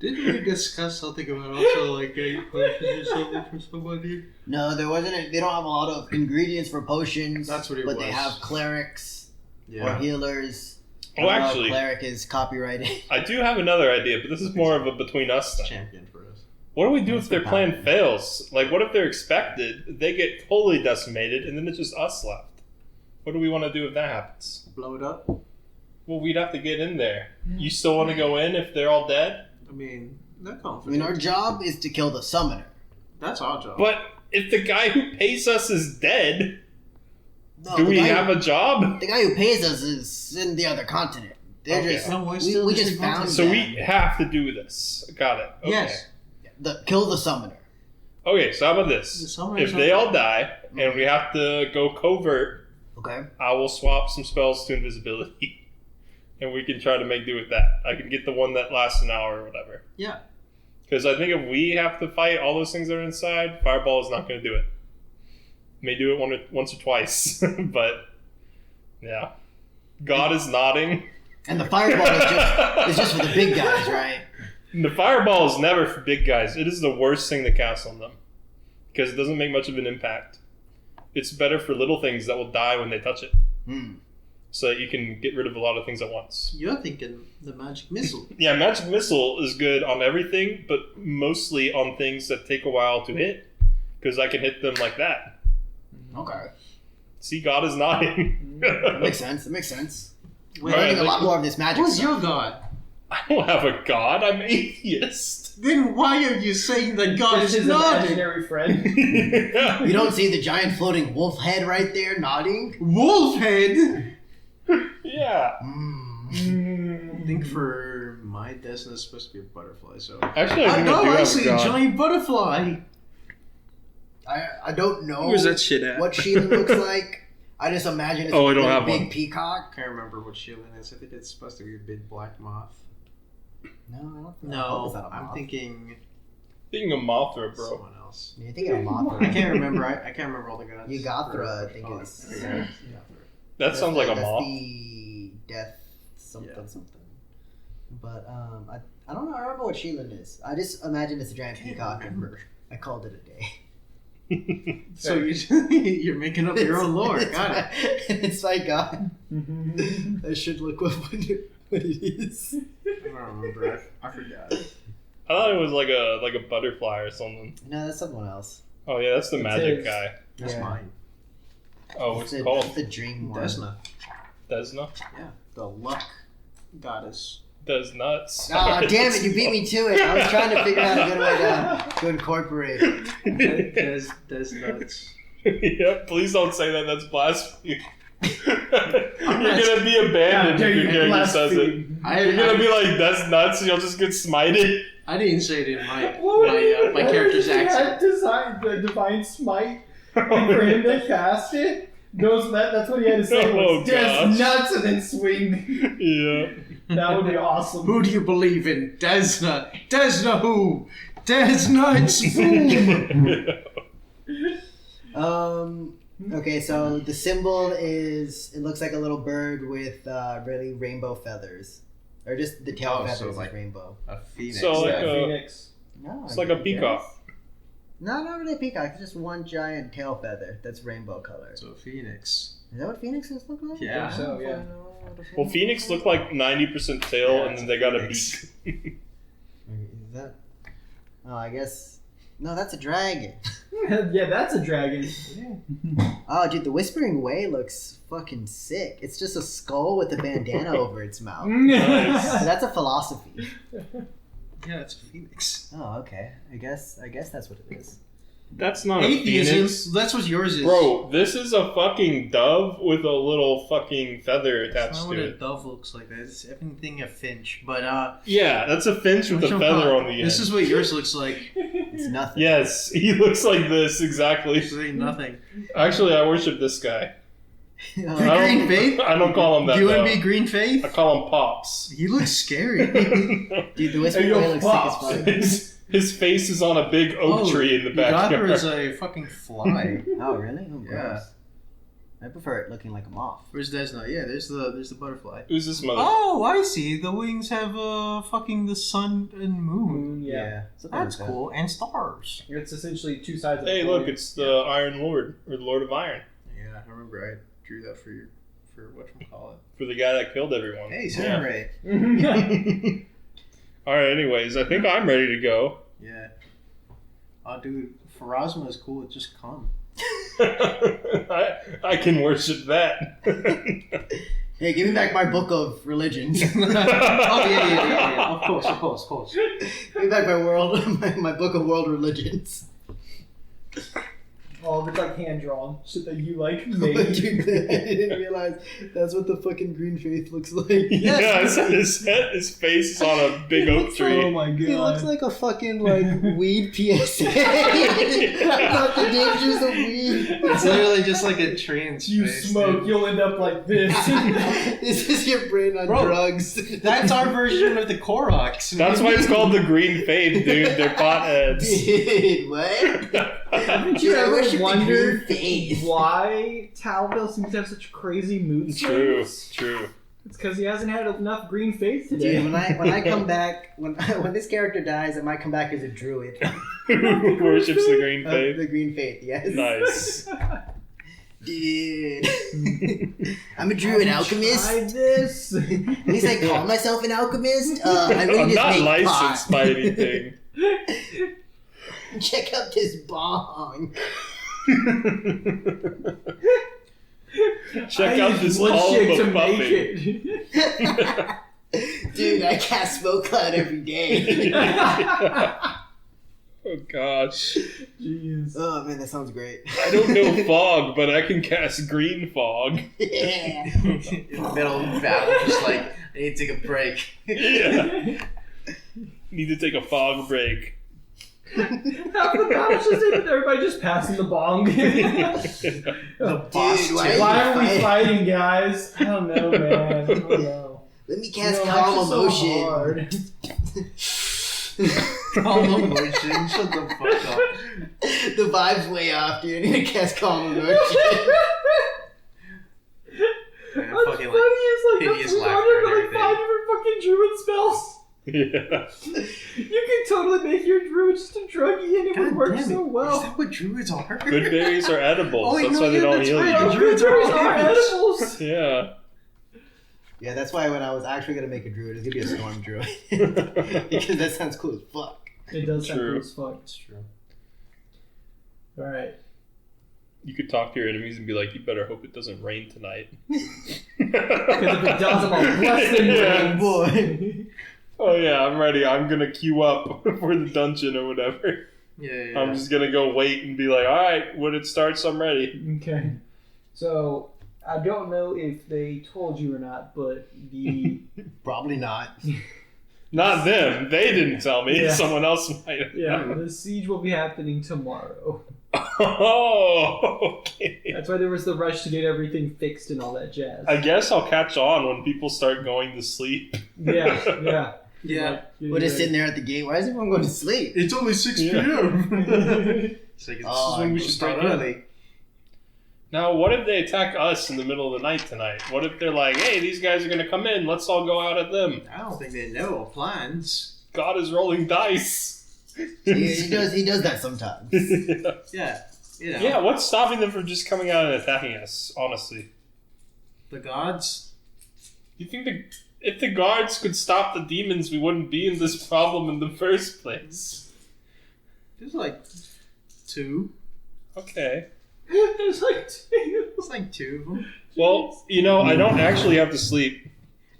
Didn't we discuss something about also like getting potions or something for somebody? No, there wasn't. They don't have a lot of ingredients for potions. That's what it but they was. have clerics or Yeah. healers. Oh, I don't know if actually, cleric is copyrighted. I do have another idea, but this is more of a between us thing. Champion for us. What do we do That's if their the plan pattern. fails? Like, what if they're expected, they get totally decimated, and then it's just us left? What do we want to do if that happens? Blow it up. Well, we'd have to get in there. You still want to go in if they're all dead? I mean, they're I confident. mean, our job is to kill the summoner. That's our job. But if the guy who pays us is dead, No, do the we guy- have a job? The guy who pays us is in the other continent. They're Okay. just No, we're we, still we in the just same found continent. So them. we have to do this. Got it. Okay. Yes. Kill the summoner. Okay, so how about The this? summoner's If they not- all die and we have to go covert, Okay. I will swap some spells to invisibility. And we can try to make do with that. I can get the one that lasts an hour or whatever. Yeah. Because I think if we have to fight all those things that are inside, Fireball is not going to do it. May do it once or twice, but yeah. God is nodding. And the fireball is just for the big guys, right? The Fireball is never for big guys. It is the worst thing to cast on them. Because it doesn't make much of an impact. It's better for little things that will die when they touch it. Hmm. So that you can get rid of a lot of things at once. You're thinking the magic missile. Yeah, Magic Missile is good on everything, but mostly on things that take a while to hit. Because I can hit them like that. Okay. See, God is nodding. That makes sense. That makes sense. Wait, We're learning a like- lot more of this magic who's stuff. your god? I don't have a god. I'm atheist. Then why are you saying that God This is is not? imaginary friend. You don't see the giant floating wolf head right there nodding? Wolf head? Yeah. I think for my destiny it's supposed to be a butterfly, so. Actually, I think no, I do I have see a a god. giant butterfly. I don't know Where's that shit at? what Sheila looks like. I just imagine it's Oh, I a don't really have big one. peacock. I can't remember what Shielding is. I think it's supposed to be a big black moth. No, I don't think No, is that a I'm moth? thinking Being a Mothra, bro. someone else. else. You're thinking of Mothra. I can't remember. I can't remember all the gods. Yugothra, I think Oh, is. yeah. That sounds like a that's moth. the death something Yeah. something. But I don't know. I don't remember what Sheelan is. I just imagine it's a giant peacock. And I called it a day. So you're making up your own lore. It's Got it. It's my god. I should look up what it is. I don't remember. I forgot. I thought it was like a butterfly or something. No, that's someone else. Oh yeah, that's the It's magic his. guy. That's Yeah. mine. Oh, what's it It's called? the dream one. Desna. Desna? Yeah. The luck goddess. Des nuts. Ah, damn it! You beat me to it. I was trying to figure out a good way to incorporate it. Des nuts. Yep, please don't say that. That's blasphemy. You're not- gonna be abandoned if your character says it. You're gonna be like, that's nuts, and you'll just get smited. I didn't say it in my character's accent. The divine smite, and for him to cast it, that's what he had to say. Oh, Was just gosh. nuts and then swing. Yeah. That would be awesome. Who do you believe in? Desna. Desna who? Desna who? Okay, so the symbol is, it looks like a little bird with really rainbow feathers. Or just the tail Oh, so feathers like- is rainbow. A phoenix. So, like, Yeah, Phoenix. No, It's I like a guess. peacock. No, not really a peacock. It's just one giant tail feather that's rainbow color. So a phoenix. Is that what phoenixes look like? Yeah. I don't So, know if yeah. I know what a Well, Phoenix look like 90% tail, Yeah, and then they got a Phoenix. beak. Is that? Oh, I guess. No, that's a dragon. Yeah, that's a dragon. Oh, dude, the Whispering Way looks fucking sick. It's just a skull with a bandana over its mouth. Nice. That's a philosophy. Yeah, it's a phoenix. Oh, okay. I guess that's what it is. That's not a Atheism. phoenix. That's what yours is. Bro, this is a fucking dove with a little fucking feather That's attached not what to a it. dove looks like. That's everything a finch. But Yeah, that's a finch with a feather on the end. This is what yours looks like. It's nothing. Yes, he looks like this, exactly. This ain't nothing. Actually, I worship this guy. The Oh, I Green don't- Faith? I don't call him that, Do you want though. to be Green I Faith? call him Pops. He looks scary. dude, the Whispering Hey, yo, Way looks Pops. sick as fuck. His face is on a big oak tree in the backyard. Yugothra is a fucking fly. Oh, really? Oh, Yeah. gross. I prefer it looking like a moth. Where's Desna? Yeah, there's the butterfly. Who's this mother? Oh, I see. The wings have fucking the sun and moon. Moon, yeah. Something That's like that. cool. And stars. It's essentially two sides of Hey, the look, coin. it's the Iron Lord, or the Lord of Iron, Yeah, I remember I drew that for whatchamacallit. for the guy that killed everyone. Hey, Yeah. Samurai. Alright, anyways, I think I'm ready to go. Yeah. Oh, dude, Pharasma is cool. It just come. I can worship that. Hey, give me back my book of religions. Oh yeah. Of course. Give me back my book of world religions. All of it's like hand drawn. Shit that you like made. Dude, I didn't realize that's what the fucking Green Faith looks like. Yeah, his face is on a big oak Oh tree. my god. He looks like a fucking like weed PSA about the dangers of weed. It's literally just like a trance. you face, smoke, dude. you'll end up like this. This is your brain on Bro, drugs. That's our version of the Koroks. That's why it's called the Green Faith, dude. They're potheads. Dude, what? Haven't you Dude, I ever worship the wondered Green Faith. why Talathel seems to have such crazy mood True, swings? true. It's because he hasn't had enough green faith today. Dude, when I come back, when this character dies, I might come back as a druid. Who worships the Green Of Faith? the Green Faith, yes. Nice. Dude. I'm a druid alchemist. Try this. At least I call myself an alchemist. I really I'm just not make licensed pot. by anything. Check out this bong. Check I out use this wood all shit of to a make puppy. it. Dude, I cast smoke cloud every day. Oh gosh. Jeez. Oh man, that sounds great. I don't know fog, but I can cast green fog. Yeah. In the middle of battle, just like, I need to take a break. Yeah. Need to take a fog break. Half the battle's just everybody just passing the bong. The boss Dude, too. Why are we fighting? fighting, guys? I don't know, man. I don't know. Let me cast You know, calm life's just so emotion. hard. Calm emotion. Shut the fuck up. The vibe's way off, dude. You need to cast Calm Emotion. Yeah, What's fucking, funny is like hideous that's laughter we're and like 5 different fucking druid spells. Yeah. You can totally make your druid just a druggie and it would work so Is well. that what druids are? Good berries are edibles. Oh, wait, that's no, why they yeah, don't that's heal right. you. Oh, druids are druids all are edibles. edibles. Yeah. Yeah, that's why when I was actually gonna make a druid, it's gonna be a storm druid. Because that sounds cool as fuck. It does sound True. cool as fuck. That's true. Alright. You could talk to your enemies and be like, you better hope it doesn't rain tonight. Because if it does, I'm all blessed in Yeah. rains. Boy. Oh yeah, I'm ready. I'm gonna queue up for the dungeon or whatever. Yeah. I'm just gonna go wait and be like, alright, when it starts, I'm ready. Okay. So, I don't know if they told you or not, but the... Probably not. Not them. They didn't tell me. Yeah. Someone else might have. Yeah, the siege will be happening tomorrow. Oh, okay. That's why there was the rush to get everything fixed and all that jazz. I guess I'll catch on when people start going to sleep. Yeah. Yeah. Like, We're just sitting there at the gate. Why is everyone going to sleep? It's only 6 Yeah. p.m. It's like, this Oh, is when we I should start break in. early. Now, what if they attack us in the middle of the night tonight? What if they're like, hey, these guys are going to come in. Let's all go out at them. I don't think they know our plans. God is rolling dice. He does that sometimes. yeah. Yeah. Yeah, what's stopping them from just coming out and attacking us, honestly? The gods? You think if the guards could stop the demons, we wouldn't be in this problem in the first place? There's like 2. Okay. There's like 2. It's like 2 of them. Well, I don't actually have to sleep.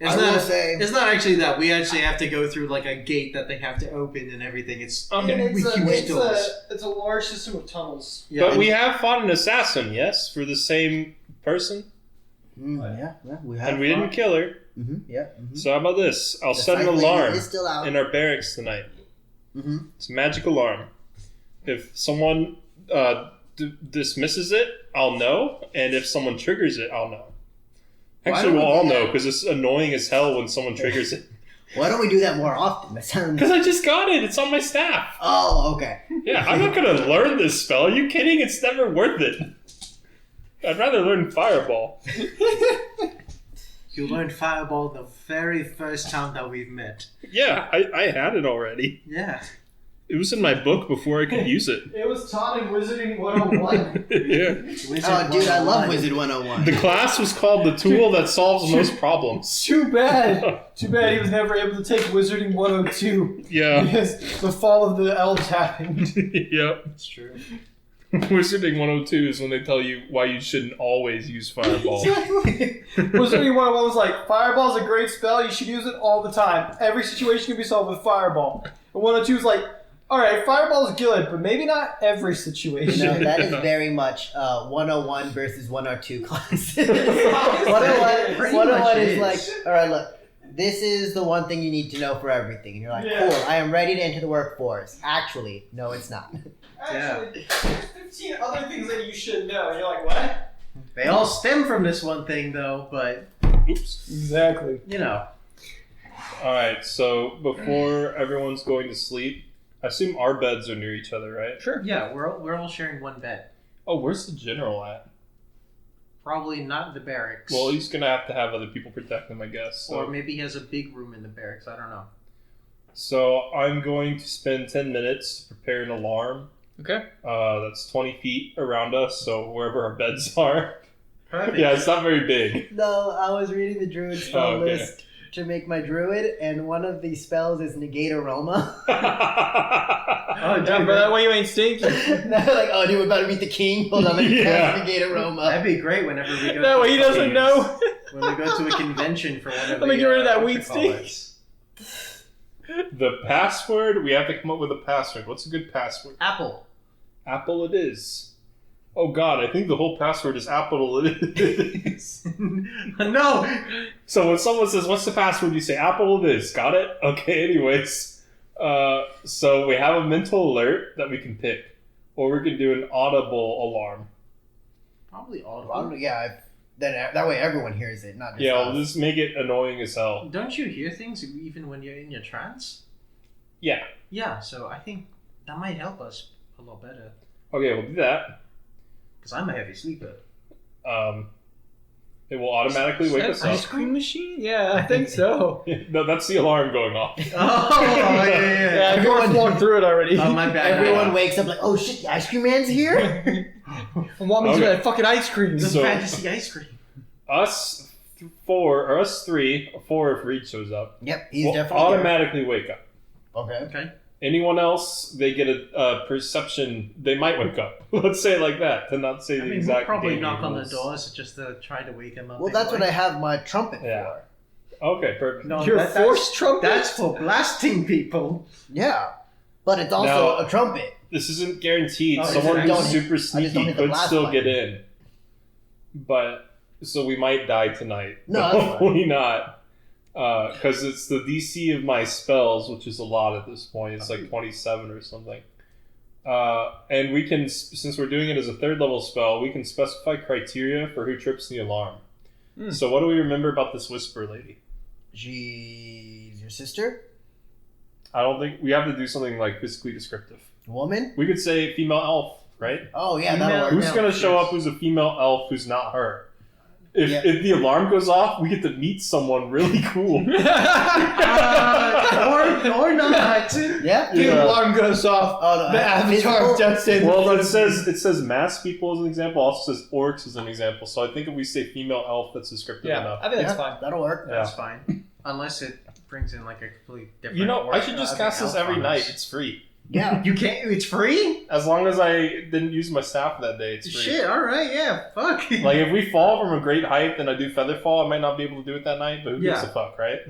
It's I not, will say- it's not actually that. We actually have to go through like a gate that they have to open and everything. It's Okay. huge doors. It's a large system of tunnels. Yeah. But we have fought an assassin, yes, for the same person, Yeah, we have. and we didn't kill her. Yeah. So how about this? I'll The set an site lady alarm is still out. in our barracks tonight. Mm-hmm. It's a magic alarm. If someone dismisses it, I'll know, and if someone triggers it, I'll know. Actually, we'll all know, because it's annoying as hell when someone triggers it. Why don't we do that more often? That sounds. Because I just got it. It's on my staff. Oh, okay. Yeah, I'm not going to learn this spell. Are you kidding? It's never worth it. I'd rather learn Fireball. You learned Fireball the very first time that we've met. Yeah, I had it already. Yeah. It was in my book before I could use it. It was taught in Wizarding 101. Yeah. Oh, dude, I love Wizard 101. The class was called The Tool That Solves Most Problems. Too bad. Too bad he was never able to take Wizarding 102 Yeah. because the fall of the elves happened. Yep. That's true. Wizarding 102 is when they tell you why you shouldn't always use Fireball. Wizarding 101 was like, Fireball's a great spell, you should use it all the time. Every situation can be solved with Fireball. And 102 is like, alright, Fireball's good, but maybe not every situation. No, that is very much 101 versus 102 classes. 101 is like, alright, look, this is the one thing you need to know for everything. And you're like, Yeah. cool, I am ready to enter the workforce. Actually, no, it's not. Actually, there's 15 other things that you should know. And you're like, what? They all stem from this one thing, though, but, Oops. Exactly. you know. Alright, so before everyone's going to sleep, I assume our beds are near each other, right? Sure. Yeah, we're all sharing one bed. Oh, where's the general at? Probably not the barracks. Well, he's going to have other people protect him, I guess. So. Or maybe he has a big room in the barracks. I don't know. So I'm going to spend 10 minutes to prepare an alarm. Okay. That's 20 feet around us, so wherever our beds are. Perfect. Yeah, it's not very big. No, I was reading the druid spell Oh, okay. list to make my druid, and one of the spells is negate aroma. Oh, dude, Yeah, but that way you ain't stinky. And I'm like, oh, dude, we're about to meet the king. Hold on, let me Yeah. cast negate aroma. that'd be great whenever we go. That to way he a doesn't fucking- know. When we go to a convention for one of Let me get rid of that what weed you call stink. it. The password, we have to come up with a password. What's a good password? Apple. Apple it is. Oh god, I think the whole password is Apple it is. No. So when someone says, what's the password? You say, Apple it is. Got it? Okay, anyways. So we have a mental alert that we can pick. Or we can do an audible alarm. Probably Well, audible. yeah, then that way everyone hears it, not just Yeah, us. we'll just make it annoying as hell. Don't you hear things even when you're in your trance? Yeah. Yeah. So I think that might help us a lot better. Okay, we'll do that. Because I'm a heavy sleeper. It will automatically wake us Ice up. cream machine? Yeah, I think so. No, that's the alarm going off. Oh, yeah. Yeah, everyone's walked through it already. Oh, my bad. Everyone wakes up like, oh shit, the ice cream man's here? I want me to Okay. that fucking ice cream. The So- fantasy ice cream. Us four, or us three, 4 if Reed shows up, Yep, he's will definitely there. automatically wake up. Okay. Okay. Anyone else, they get a perception, they might wake up. Let's say it like that, to not say I the mean, we'll exact probably game knock on the rules. doors just to try to wake him up. Well, that's what I have my trumpet Yeah. for. Okay, perfect. No, Your that's- force trumpet? That's for blasting people. Yeah. But it's also Now- a trumpet. This isn't guaranteed. Oh, Someone I just who's don't- super I just don't sneaky hit the could blast still button. get in. But, so we might die tonight. No, But that's fine. hopefully not. Because it's the DC of my spells, which is a lot at this point. It's like 27 or something. And we can, since we're doing it as a 3rd level spell, we can specify criteria for who trips the alarm. So what do we remember about this Whisper Lady? She's your sister? I don't think we have to do something like physically descriptive. Woman? We could say female elf, right? Oh, yeah, Female- that'll work. Who's elf, going to show yes. up who's a female elf who's not her? If, Yeah. if the alarm goes off, we get to meet someone really cool. Or not. Yeah? The Yeah. alarm goes off. Oh, no. The avatar of death stands in Well, front it of me. says mass people as an example. Also says orcs as an example. So I think if we say female elf, that's descriptive Yeah, enough. I think that's Yeah, fine. that'll work. Yeah. That's fine. Unless it brings in like a completely different. You know, I orc, should just I cast think this every elf night. on It's free. Yeah. You can't. It's free. As long as I didn't use my staff that day, it's free. Shit. All right. Yeah. Fuck. Like if we fall from a great height and I do feather fall, I might not be able to do it that night. But who gives Yeah. a fuck, right?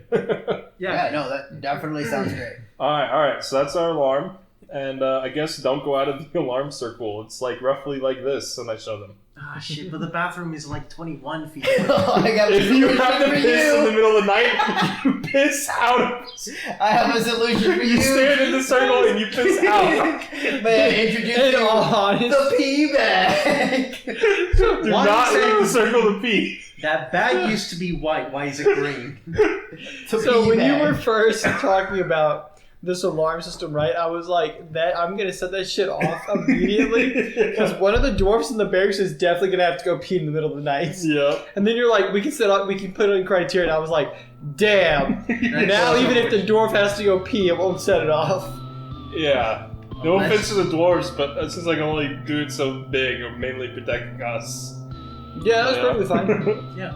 Yeah, no, that definitely sounds great. All right. So that's our alarm, and I guess don't go out of the alarm circle. It's like roughly like this, and I show them. Ah, shit. But the bathroom is like 21 feet. I got a If you have to solution for piss in the you. middle of the night, you piss out. I have a solution for you. You stand in the circle and you piss out. May I introduce In you all honesty, the pee bag? Do Why not is it- leave the circle to pee. That bag used to be white. Why is it green? The so pee when you bag. were first talking about this alarm system, right? I was like, that I'm gonna set that shit off immediately because one of the dwarfs in the barracks is definitely gonna have to go pee in the middle of the night. Yep. And then you're like, we can put in criteria. And I was like, damn. Now even if the dwarf has to go pee, it won't set it off. Yeah. No Unless- offense to the dwarves, but since I can only do it so big, I'm mainly protecting us. Yeah, that's perfectly fine. Yeah.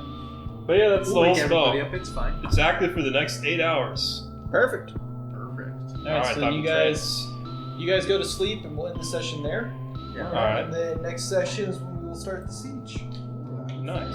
But yeah, that's We'll the whole wake everybody spell. up. It's fine. It's active for the next 8 hours. Perfect. Perfect. Alright, so time you to guys go to sleep and we'll end the session there. Yeah. Alright. And then next session is when we'll start the siege. trade. Nice.